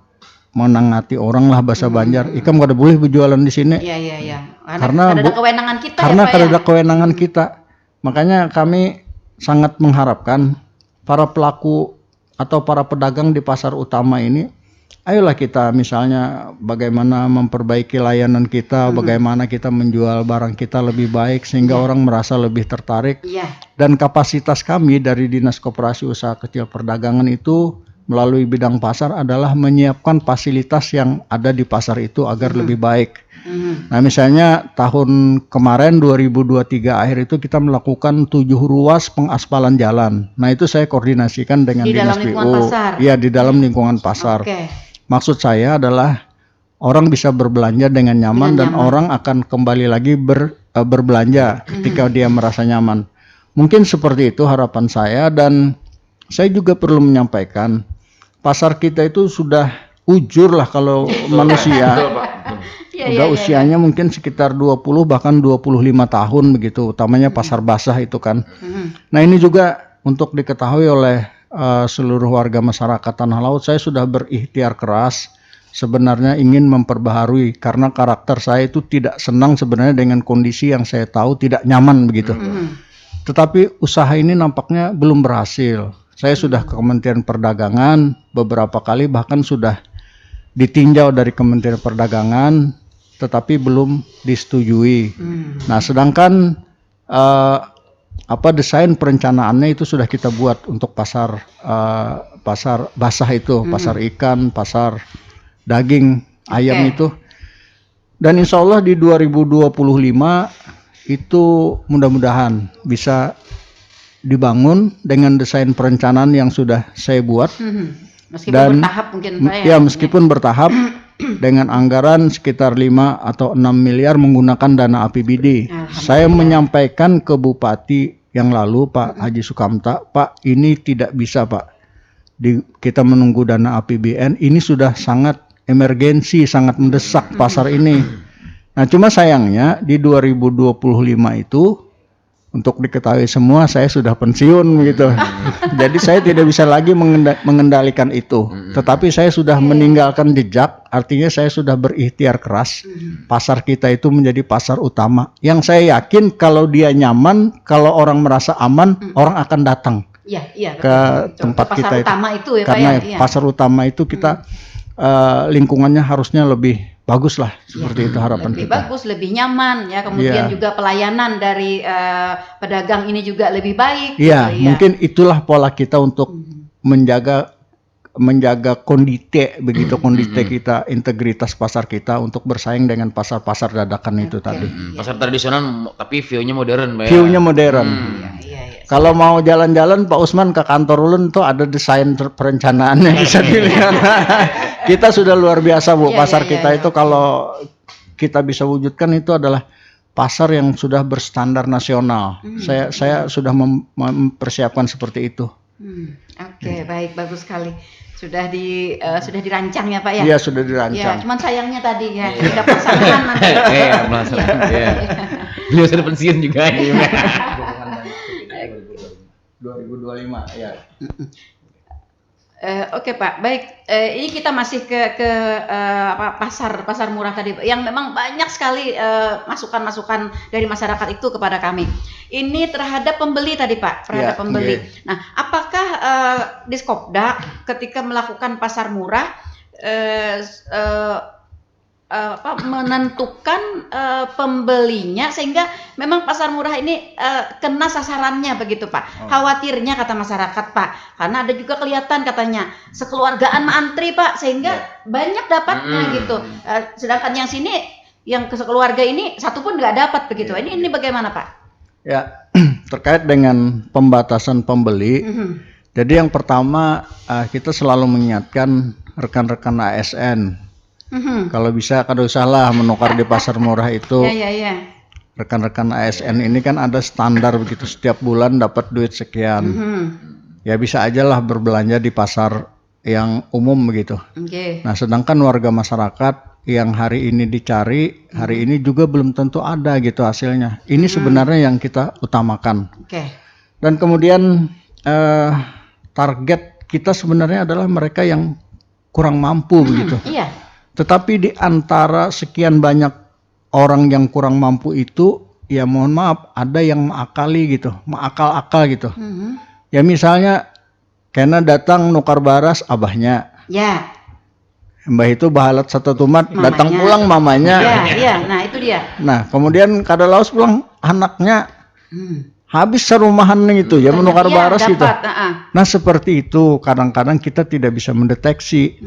menangati orang lah bahasa Banjar. Ikam kada boleh berjualan di sini. Iya. Karena ada kewenangan kita karena ya Pak ada kewenangan kita. Makanya kami sangat mengharapkan para pelaku atau para pedagang di pasar utama ini, ayolah kita misalnya bagaimana memperbaiki layanan kita, bagaimana kita menjual barang kita lebih baik sehingga orang merasa lebih tertarik. Iya. Dan kapasitas kami dari Dinas Koperasi Usaha Kecil Perdagangan itu melalui bidang pasar adalah menyiapkan fasilitas yang ada di pasar itu agar lebih baik. Nah misalnya tahun kemarin 2023 akhir itu kita melakukan 7 ruas pengaspalan jalan. Nah itu saya koordinasikan dengan Di Dinas dalam lingkungan PU. pasar? Iya di dalam lingkungan pasar. Oke. Maksud saya adalah orang bisa berbelanja dengan nyaman dan orang akan kembali lagi berbelanja ketika dia merasa nyaman. Mungkin seperti itu harapan saya, dan saya juga perlu menyampaikan pasar kita itu sudah ujur lah kalau manusia. Betul Pak. Udah usianya mungkin sekitar 20 bahkan 25 tahun begitu, utamanya pasar basah itu kan. Nah ini juga untuk diketahui oleh seluruh warga masyarakat Tanah Laut, saya sudah berikhtiar keras sebenarnya ingin memperbaharui karena karakter saya itu tidak senang sebenarnya dengan kondisi yang saya tahu tidak nyaman begitu. Tetapi usaha ini nampaknya belum berhasil. Saya sudah ke Kementerian Perdagangan beberapa kali, bahkan sudah ditinjau dari Kementerian Perdagangan, tetapi belum disetujui. Nah, sedangkan desain perencanaannya itu sudah kita buat untuk pasar basah itu, pasar ikan, pasar daging ayam itu. Dan insya Allah di 2025 itu mudah-mudahan bisa dibangun dengan desain perencanaan yang sudah saya buat. Meskipun bertahap mungkin Pak ya. Ya meskipun bertahap dengan anggaran sekitar 5 atau 6 miliar menggunakan dana APBD. Saya menyampaikan ke Bupati yang lalu Pak Haji Sukamta, Pak ini tidak bisa Pak. Kita menunggu dana APBN, ini sudah sangat emergensi, sangat mendesak pasar ini. Nah cuma sayangnya di 2025 itu, untuk diketahui semua saya sudah pensiun gitu. Jadi saya tidak bisa lagi mengendalikan itu. Tetapi saya sudah meninggalkan jejak, artinya saya sudah berikhtiar keras. Pasar kita itu menjadi pasar utama yang saya yakin kalau dia nyaman, kalau orang merasa aman, orang akan datang. Iya, ke tempat pasar kita itu. utama itu ya, Pak, Karena ya? Iya. pasar utama itu kita lingkungannya harusnya lebih bagus lah, seperti itu harapan Lebih kita. bagus, lebih nyaman ya. Kemudian Iya. juga pelayanan dari pedagang ini juga lebih baik. Iya, gitu, mungkin itulah pola kita untuk menjaga kondite kita, integritas pasar kita untuk bersaing dengan pasar-pasar dadakan itu tadi. Pasar tradisional tapi view-nya modern, Pak. ya? View-nya modern. Iya. Kalau mau jalan-jalan Pak Usman ke kantor ulun tuh ada desain perencanaannya bisa dilihat. Kita sudah luar biasa Bu, pasar kita itu kalau kita bisa wujudkan itu adalah pasar yang sudah berstandar nasional. Saya sudah mempersiapkan seperti itu. Oke, baik, bagus sekali. Sudah dirancang ya Pak ya? Iya, sudah Ya, dirancang. cuman sayangnya tadi ya tidak pasangan nanti. Iya, beliau sudah pensiun juga. 2025 ya. Oke Pak, baik. Ini kita masih ke pasar murah tadi, yang memang banyak sekali masukan-masukan dari masyarakat itu kepada kami. Ini terhadap pembeli tadi Pak, terhadap Ya, pembeli. okay. Nah, apakah Diskopda ketika melakukan pasar murah menentukan pembelinya sehingga memang pasar murah ini kena sasarannya begitu Pak? Khawatirnya kata masyarakat Pak, karena ada juga kelihatan katanya sekeluargaan antri Pak sehingga banyak dapatnya gitu. Sedangkan yang sini yang sekeluarga ini satu pun nggak dapat begitu. Ini bagaimana Pak? Ya, terkait dengan pembatasan pembeli. Jadi yang pertama kita selalu mengingatkan rekan-rekan ASN. Kalau bisa kada usahlah menukar di pasar murah itu. Iya. Rekan-rekan ASN ini kan ada standar begitu, setiap bulan dapat duit sekian. Ya bisa aja lah berbelanja di pasar yang umum begitu. Oke. Nah, sedangkan warga masyarakat yang hari ini dicari, hari ini juga belum tentu ada gitu hasilnya. Ini sebenarnya yang kita utamakan. Oke. Dan kemudian target kita sebenarnya adalah mereka yang kurang mampu begitu. Iya. Tetapi di antara sekian banyak orang yang kurang mampu itu, ya mohon maaf, ada yang mengakali gitu, mengakal-akal gitu. Ya misalnya, karena datang nukar baras abahnya, Ya. mbah itu bahalat satu tumat, Mamanya. datang pulang mamanya. Iya. Nah itu dia. Nah kemudian kada laos pulang anaknya, habis serumahan gitu ya menukar Iya, baras gitu. dapat, Nah seperti itu kadang-kadang kita tidak bisa mendeteksi.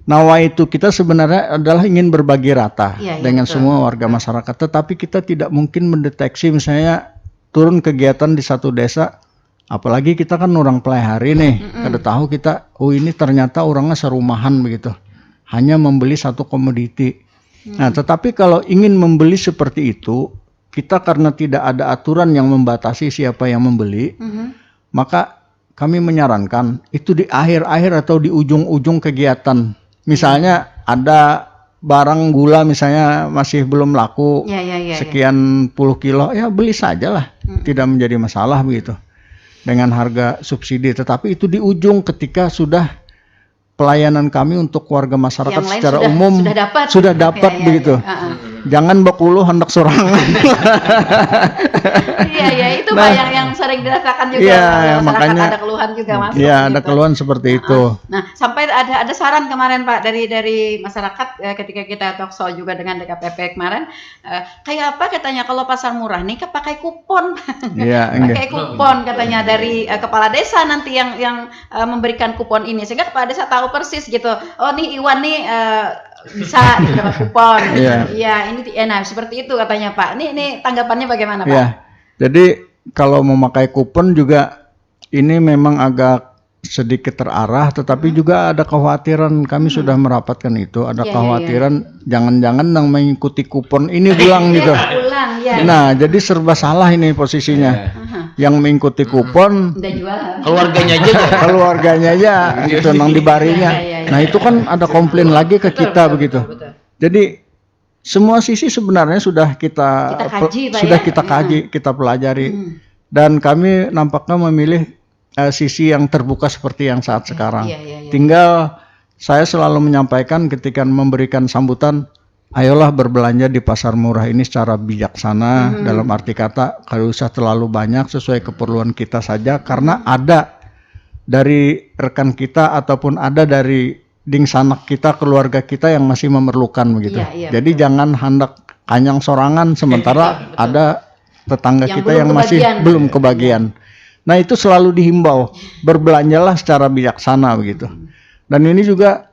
Nawa itu kita sebenarnya adalah ingin berbagi rata Iya, dengan betul. semua warga masyarakat, tetapi kita tidak mungkin mendeteksi misalnya turun kegiatan di satu desa, apalagi kita kan orang pelihari nih, kada tahu kita, oh ini ternyata orangnya serumahan begitu, hanya membeli satu komoditi. Nah tetapi kalau ingin membeli seperti itu, kita karena tidak ada aturan yang membatasi siapa yang membeli, maka kami menyarankan itu di akhir-akhir atau di ujung-ujung kegiatan. Misalnya ada barang gula misalnya masih belum laku, Iya. sekian puluh kilo, ya beli sajalah, tidak menjadi masalah begitu. Dengan harga subsidi, tetapi itu di ujung ketika sudah pelayanan kami untuk warga masyarakat Yang lain secara umum sudah dapat Ya, begitu. Jangan bakulu hendak sorangan. Iya, itu Pak yang sering dirasakan juga. Iya, masyarakat makanya ada keluhan juga masuk. Iya, ada gitu. keluhan seperti itu. Nah, sampai ada saran kemarin Pak dari masyarakat ketika kita talk show juga dengan DKPP kemarin, kayak apa katanya kalau pasar murah nih pakai kupon. Iya, Pakai kupon katanya dari kepala desa nanti yang memberikan kupon ini sehingga kepala desa tahu persis gitu. Oh, nih Iwan nih bisa dapat kupon. Iya, ini nah seperti itu katanya Pak. Ini tanggapannya bagaimana Pak? Iya. Jadi kalau memakai kupon juga ini memang agak sedikit terarah, tetapi juga ada kekhawatiran, kami sudah merapatkan itu, ada kekhawatiran jangan-jangan yang mengikuti kupon ini ulang gitu. Nah, jadi serba salah ini posisinya. Yang mengikuti kupon keluarganya aja gitu nang dibarinya. Nah, itu kan ada komplain lagi ke kita begitu. Jadi semua sisi sebenarnya sudah kita kaji, kita pelajari. Dan kami nampaknya memilih sisi yang terbuka seperti yang saat sekarang. Tinggal saya selalu menyampaikan ketika memberikan sambutan, ayolah berbelanja di pasar murah ini secara bijaksana, dalam arti kata kalau usah terlalu banyak, sesuai keperluan kita saja, karena ada dari rekan kita ataupun ada dari dingsanak kita, keluarga kita yang masih memerlukan begitu. Iya, Jadi jangan hendak kanyang sorangan sementara ada tetangga Yang kita belum yang masih kebagian. belum kebagian. Nah, itu selalu dihimbau, berbelanjalah secara bijaksana begitu. Dan ini juga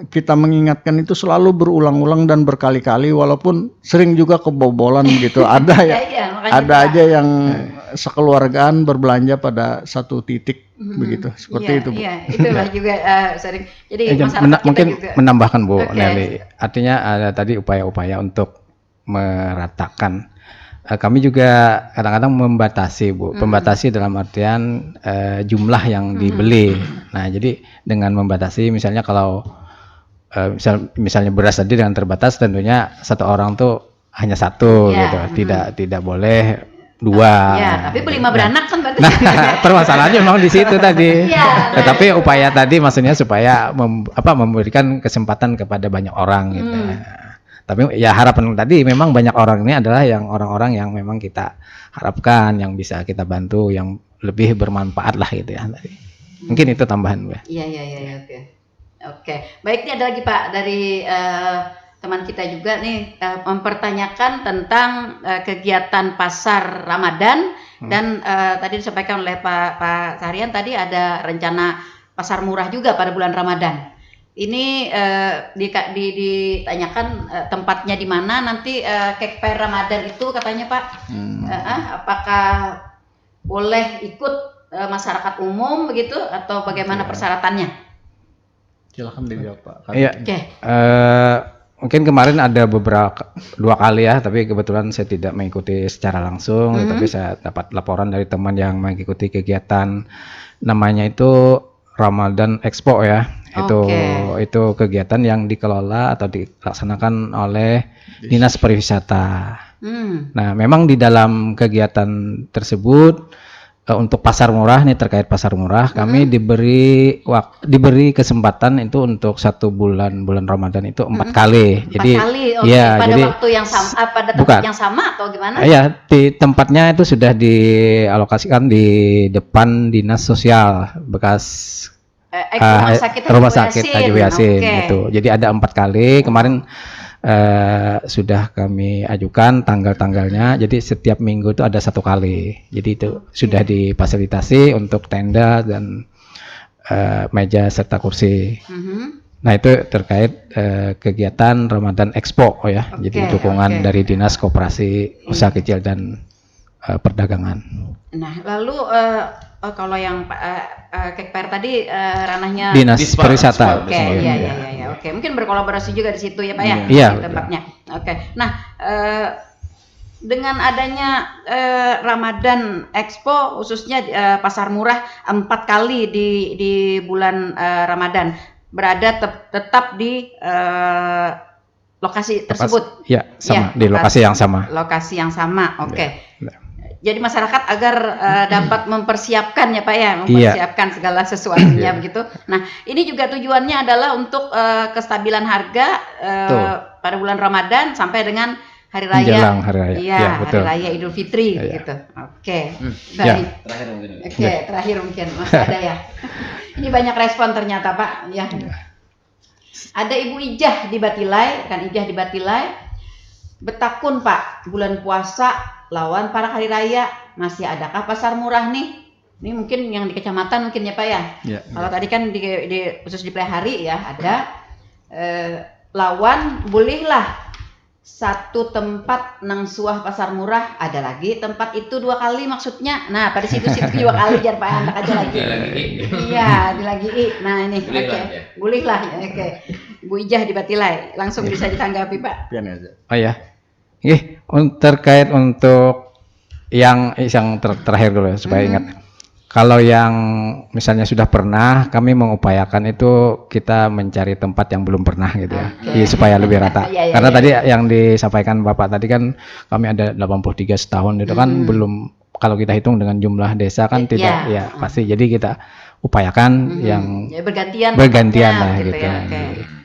kita mengingatkan itu selalu berulang-ulang dan berkali-kali, walaupun sering juga kebobolan gitu. Ada ya, Iya, makanya ada Pak. aja yang sekeluargaan berbelanja pada satu titik begitu, seperti Iya, itu, Bu. Iya, itulah juga sering. Jadi Eh, masyarakat kita mungkin juga. menambahkan Bu Oke. Nelly, artinya ada tadi upaya-upaya untuk meratakan. Kami juga kadang-kadang membatasi Bu, membatasi dalam artian jumlah yang dibeli. Nah, jadi dengan membatasi, misalnya kalau misalnya beras tadi dengan terbatas, tentunya satu orang tuh hanya satu Iya, gitu, tidak boleh dua. Ya, tapi beli 5 beranak kan berarti. Nah, permasalahannya memang di situ tadi. Iya. Tetapi upaya tadi maksudnya supaya memberikan kesempatan kepada banyak orang gitu. Tapi ya harapan tadi memang banyak orang ini adalah yang orang-orang yang memang kita harapkan, yang bisa kita bantu, yang lebih bermanfaat lah gitu ya. Mungkin itu tambahan Bu. Iya, oke. Oke. Baik, ini ada lagi Pak dari teman kita juga nih mempertanyakan tentang kegiatan pasar Ramadan dan tadi disampaikan oleh Pak Sarian tadi ada rencana pasar murah juga pada bulan Ramadan. Ini ditanyakan tempatnya di mana nanti Kekper Ramadan itu katanya Pak. Apakah boleh ikut masyarakat umum begitu atau bagaimana persyaratannya? Silakan dijawab Pak. Iya. Oke. Mungkin kemarin ada dua kali ya, tapi kebetulan saya tidak mengikuti secara langsung, tapi saya dapat laporan dari teman yang mengikuti kegiatan, namanya itu Ramadan Expo ya. Itu kegiatan yang dikelola atau dilaksanakan oleh Dinas Pariwisata. Nah, memang di dalam kegiatan tersebut untuk pasar murah nih, terkait pasar murah, kami diberi kesempatan itu untuk satu bulan Ramadan itu 4 kali. Jadi pada jadi waktu yang sama, pada tempat yang sama atau gimana? Iya, di tempatnya itu sudah dialokasikan di depan Dinas Sosial bekas rumah sakit Haji Yasin gitu. Jadi ada 4 kali. Kemarin sudah kami ajukan tanggal-tanggalnya. Jadi setiap minggu itu ada 1 kali. Jadi itu sudah difasilitasi untuk tenda dan meja serta kursi. Nah, itu terkait kegiatan Ramadan Expo ya. Jadi dukungan dari Dinas Koperasi Usaha Kecil dan Perdagangan. Nah, lalu kalau yang Kekper tadi ranahnya Dinas Pariwisata. Oke, iya. Oke, mungkin berkolaborasi juga di situ ya Pak ya, Iya, di tempatnya. Oke. Nah, dengan adanya Ramadan Expo khususnya pasar murah 4 kali di bulan Ramadan berada tetap di lokasi tersebut. Ya, sama di lokasi yang sama. Lokasi yang sama. Oke. Jadi masyarakat agar dapat mempersiapkan ya Pak ya, mempersiapkan segala sesuatunya begitu. Nah, ini juga tujuannya adalah untuk kestabilan harga pada bulan Ramadan sampai dengan hari raya. Menjelang hari raya. Iya, betul. hari raya Idul Fitri gitu. Oke. Ya. Terakhir mungkin. Oke, terakhir mungkin masih ada ya. Ini banyak respon ternyata Pak ya. Ada Ibu Ijah di Batilai, kan Ijah di Batilai. Betakun Pak, bulan puasa lawan para hari raya masih adakah pasar murah nih? Ini mungkin yang di kecamatan mungkin ya Pak ya. Kalau tadi kan di khusus di Plehari ya ada lawan bolehlah satu tempat nang suah pasar murah, ada lagi tempat itu 2 kali maksudnya. Nah, pada situ-situ 2 kali jar Pak anak aja lagi. Iya, lagi Nah, ini oke. Bolehlah ya, oke. Bu Ijah di Batilai, langsung bisa ditanggapi Pak. Oh ya. Terkait untuk yang terakhir dulu ya, supaya ingat. Kalau yang misalnya sudah pernah, kami mengupayakan itu kita mencari tempat yang belum pernah gitu ya, supaya lebih rata. Karena tadi yang disampaikan Bapak tadi kan kami ada 83 setahun itu kan belum, kalau kita hitung dengan jumlah desa kan tidak pasti. Jadi kita upayakan yang bergantian lah gitu. Ya,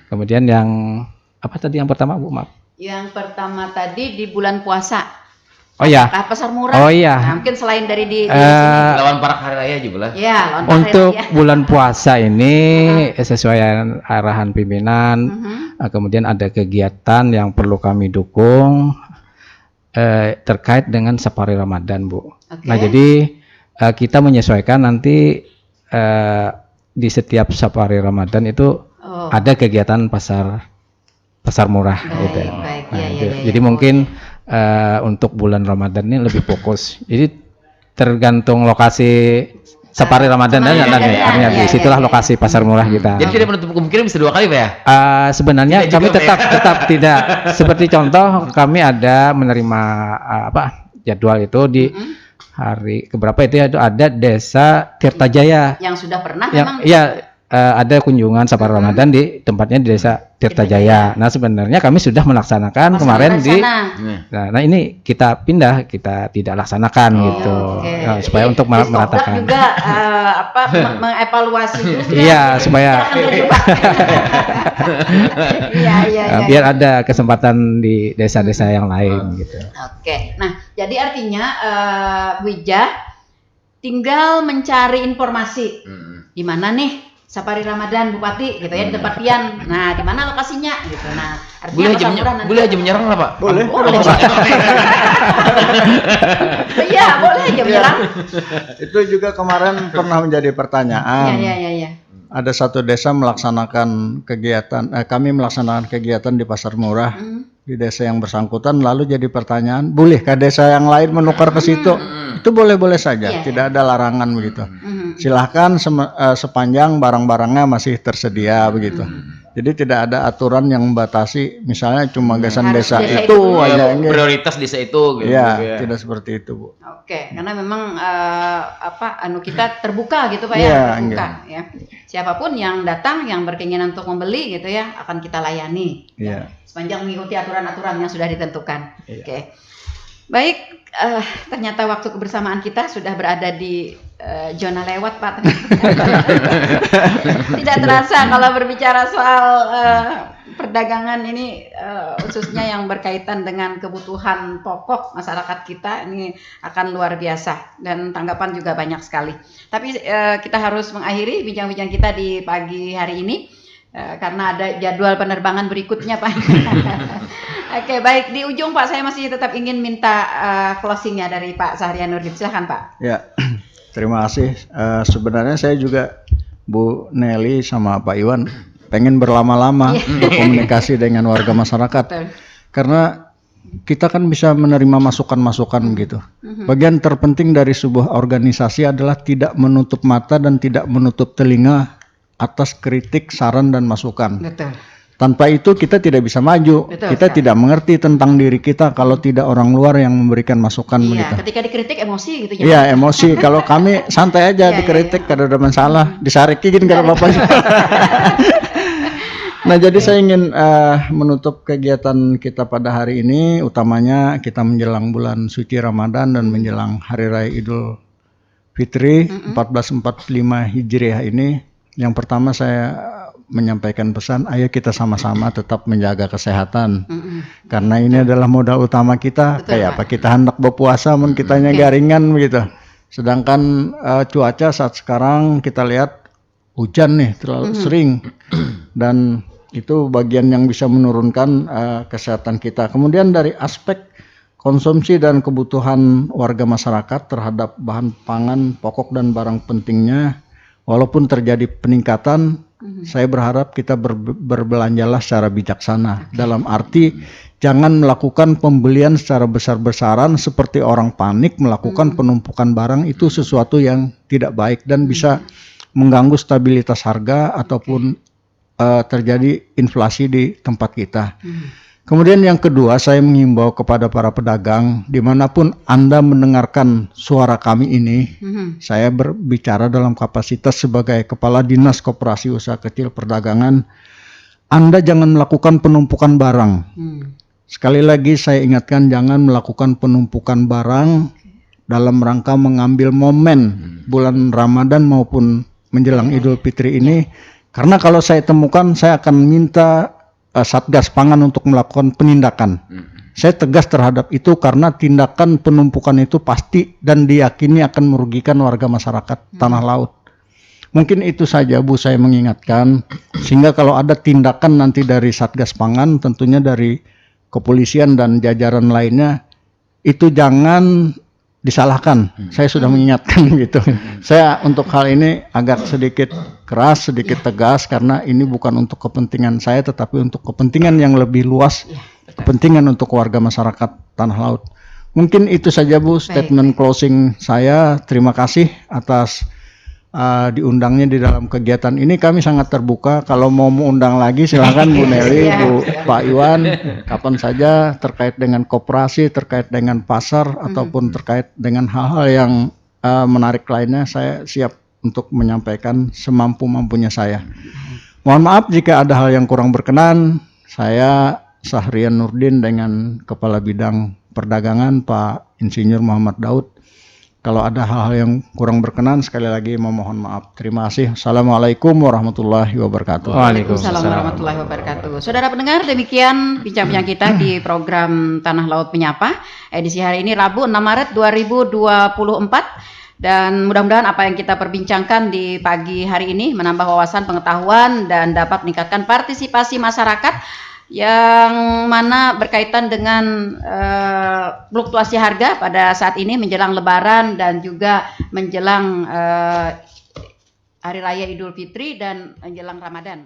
Kemudian yang apa tadi yang pertama Bu? Maaf. Yang pertama tadi di bulan puasa. Oh iya. Pasar murah. Oh iya. Nah, mungkin selain dari di lawan parak hari raya juga lah. Ya, lawan parak Untuk hari raya. bulan puasa ini sesuai arahan pimpinan, kemudian ada kegiatan yang perlu kami dukung terkait dengan safari Ramadan, Bu. Oke. Nah, jadi kita menyesuaikan nanti di setiap safari Ramadan itu ada kegiatan pasar murah gitu. Baik. Nah, Ya, itu. ya, ya. Jadi mungkin untuk bulan Ramadan ini lebih fokus. Jadi tergantung lokasi safari Ramadan dan artinya di situlah lokasi pasar murah kita. Jadi tidak menutup kemungkinan bisa 2 kali Pak ya? Sebenarnya Tidak kami juga, tetap tidak. Seperti contoh kami ada menerima jadwal itu di hari keberapa itu ada Desa Tirtajaya. Yang sudah pernah Yang memang. iya ada kunjungan safari Ramadan di tempatnya di Desa Tirtajaya. Nah, sebenarnya kami sudah melaksanakan kemarin di Nah, ini kita pindah, kita tidak laksanakan gitu. Oke. Nah, supaya Jadi, untuk di Stokdak meratakan. juga mengevaluasi juga. Iya, supaya Iya. biar ada kesempatan di desa-desa yang lain gitu. Oke. Nah, jadi artinya Wija tinggal mencari informasi. Di mana nih safari Ramadan Bupati gitu ya, di tempat pian. Nah, di mana lokasinya gitu. Nah, artinya Boleh aja menyerang lah Pak. Boleh. Boleh. Iya, boleh aja menyerang. Itu juga kemarin pernah menjadi pertanyaan. Iya. Ada satu desa melaksanakan kegiatan, kami melaksanakan kegiatan di pasar murah di desa yang bersangkutan, lalu jadi pertanyaan, bolehkah desa yang lain menukar ke situ? Itu boleh-boleh saja, Iya. tidak ada larangan begitu. Silahkan sepanjang barang-barangnya masih tersedia begitu. Jadi tidak ada aturan yang membatasi, misalnya cuma gasan Harus desa desa itu itu. aja. Prioritas desa itu gitu. Iya, tidak seperti itu, Bu. Oke, karena memang kita terbuka gitu Pak Iya, ya, terbuka ya. Siapapun yang datang yang berkeinginan untuk membeli gitu ya, akan kita layani. Iya. Sepanjang mengikuti aturan-aturan yang sudah ditentukan. Iya. Oke. Baik, ternyata waktu kebersamaan kita sudah berada di zona lewat Pak. Tidak terasa kalau berbicara soal perdagangan ini, khususnya yang berkaitan dengan kebutuhan pokok masyarakat kita, ini akan luar biasa dan tanggapan juga banyak sekali. Tapi kita harus mengakhiri bincang-bincang kita di pagi hari ini. Karena ada jadwal penerbangan berikutnya Pak. Oke, baik, di ujung Pak saya masih tetap ingin minta closingnya dari Pak Sahrian Nurdin. Silahkan Pak. Ya, terima kasih. Sebenarnya saya juga Bu Nelly sama Pak Iwan pengen berlama-lama berkomunikasi dengan warga masyarakat. Betul. Karena kita kan bisa menerima masukan-masukan gitu. Bagian terpenting dari sebuah organisasi adalah tidak menutup mata dan tidak menutup telinga atas kritik, saran, dan masukan. Betul. Tanpa itu kita tidak bisa maju. Betul, Kita sekali. tidak mengerti tentang diri kita kalau tidak orang luar yang memberikan masukan Iya, begitu. ketika dikritik emosi gitu ya. Iya, emosi. Kalau kami santai aja Iya, dikritik, kada ada masalah. Disarikin kada apa-apa. Nah, jadi saya ingin menutup kegiatan kita pada hari ini, utamanya kita menjelang bulan suci Ramadan dan menjelang Hari Raya Idul Fitri 1445 Hijriah ini. Yang pertama saya menyampaikan pesan, ayo kita sama-sama tetap menjaga kesehatan. Karena ini adalah modal utama kita. Betul, Kayak Pak. apa kita hendak berpuasa, mun kitanya garingan begitu. Sedangkan cuaca saat sekarang kita lihat hujan nih terlalu sering. Dan itu bagian yang bisa menurunkan kesehatan kita. Kemudian dari aspek konsumsi dan kebutuhan warga masyarakat terhadap bahan pangan pokok dan barang pentingnya, walaupun terjadi peningkatan, saya berharap kita berbelanjalah secara bijaksana. Dalam arti jangan melakukan pembelian secara besar-besaran seperti orang panik melakukan penumpukan barang, itu sesuatu yang tidak baik dan bisa mengganggu stabilitas harga ataupun terjadi inflasi di tempat kita. Kemudian yang kedua, saya mengimbau kepada para pedagang, dimanapun Anda mendengarkan suara kami ini, saya berbicara dalam kapasitas sebagai Kepala Dinas Koperasi Usaha Kecil Perdagangan, Anda jangan melakukan penumpukan barang. Sekali lagi saya ingatkan, jangan melakukan penumpukan barang dalam rangka mengambil momen bulan Ramadan maupun menjelang Idul Fitri ini. Karena kalau saya temukan, saya akan minta Satgas Pangan untuk melakukan penindakan. Saya tegas terhadap itu karena tindakan penumpukan itu pasti dan diyakini akan merugikan warga masyarakat tanah laut. Mungkin itu saja Bu saya mengingatkan, sehingga kalau ada tindakan nanti dari Satgas Pangan, tentunya dari kepolisian dan jajaran lainnya, itu jangan disalahkan. Saya sudah mengingatkan gitu. Saya untuk hal ini agak sedikit keras, sedikit tegas, karena ini bukan untuk kepentingan saya, tetapi untuk kepentingan yang lebih luas, kepentingan untuk warga masyarakat tanah laut. Mungkin itu saja Bu statement closing saya. Terima kasih atas diundangnya di dalam kegiatan ini. Kami sangat terbuka. Kalau mau mengundang lagi silahkan Bu Nelly, Bu Pak Iwan, kapan saja terkait dengan koperasi, terkait dengan pasar, ataupun terkait dengan hal-hal yang menarik lainnya, saya siap untuk menyampaikan semampu-mampunya saya. Mohon maaf jika ada hal yang kurang berkenan. Saya Sahrian Nurdin dengan Kepala Bidang Perdagangan Pak Insinyur Muhammad Daud. Kalau ada hal-hal yang kurang berkenan, sekali lagi memohon maaf. Terima kasih. Assalamualaikum warahmatullahi wabarakatuh. Waalaikumsalam warahmatullahi wabarakatuh. Saudara pendengar, demikian bincang-bincang kita di program Tanah Laut Menyapa edisi hari ini Rabu 6 Maret 2024. Dan mudah-mudahan apa yang kita perbincangkan di pagi hari ini menambah wawasan pengetahuan dan dapat meningkatkan partisipasi masyarakat yang mana berkaitan dengan fluktuasi harga pada saat ini menjelang Lebaran dan juga menjelang Hari Raya Idul Fitri dan menjelang Ramadan.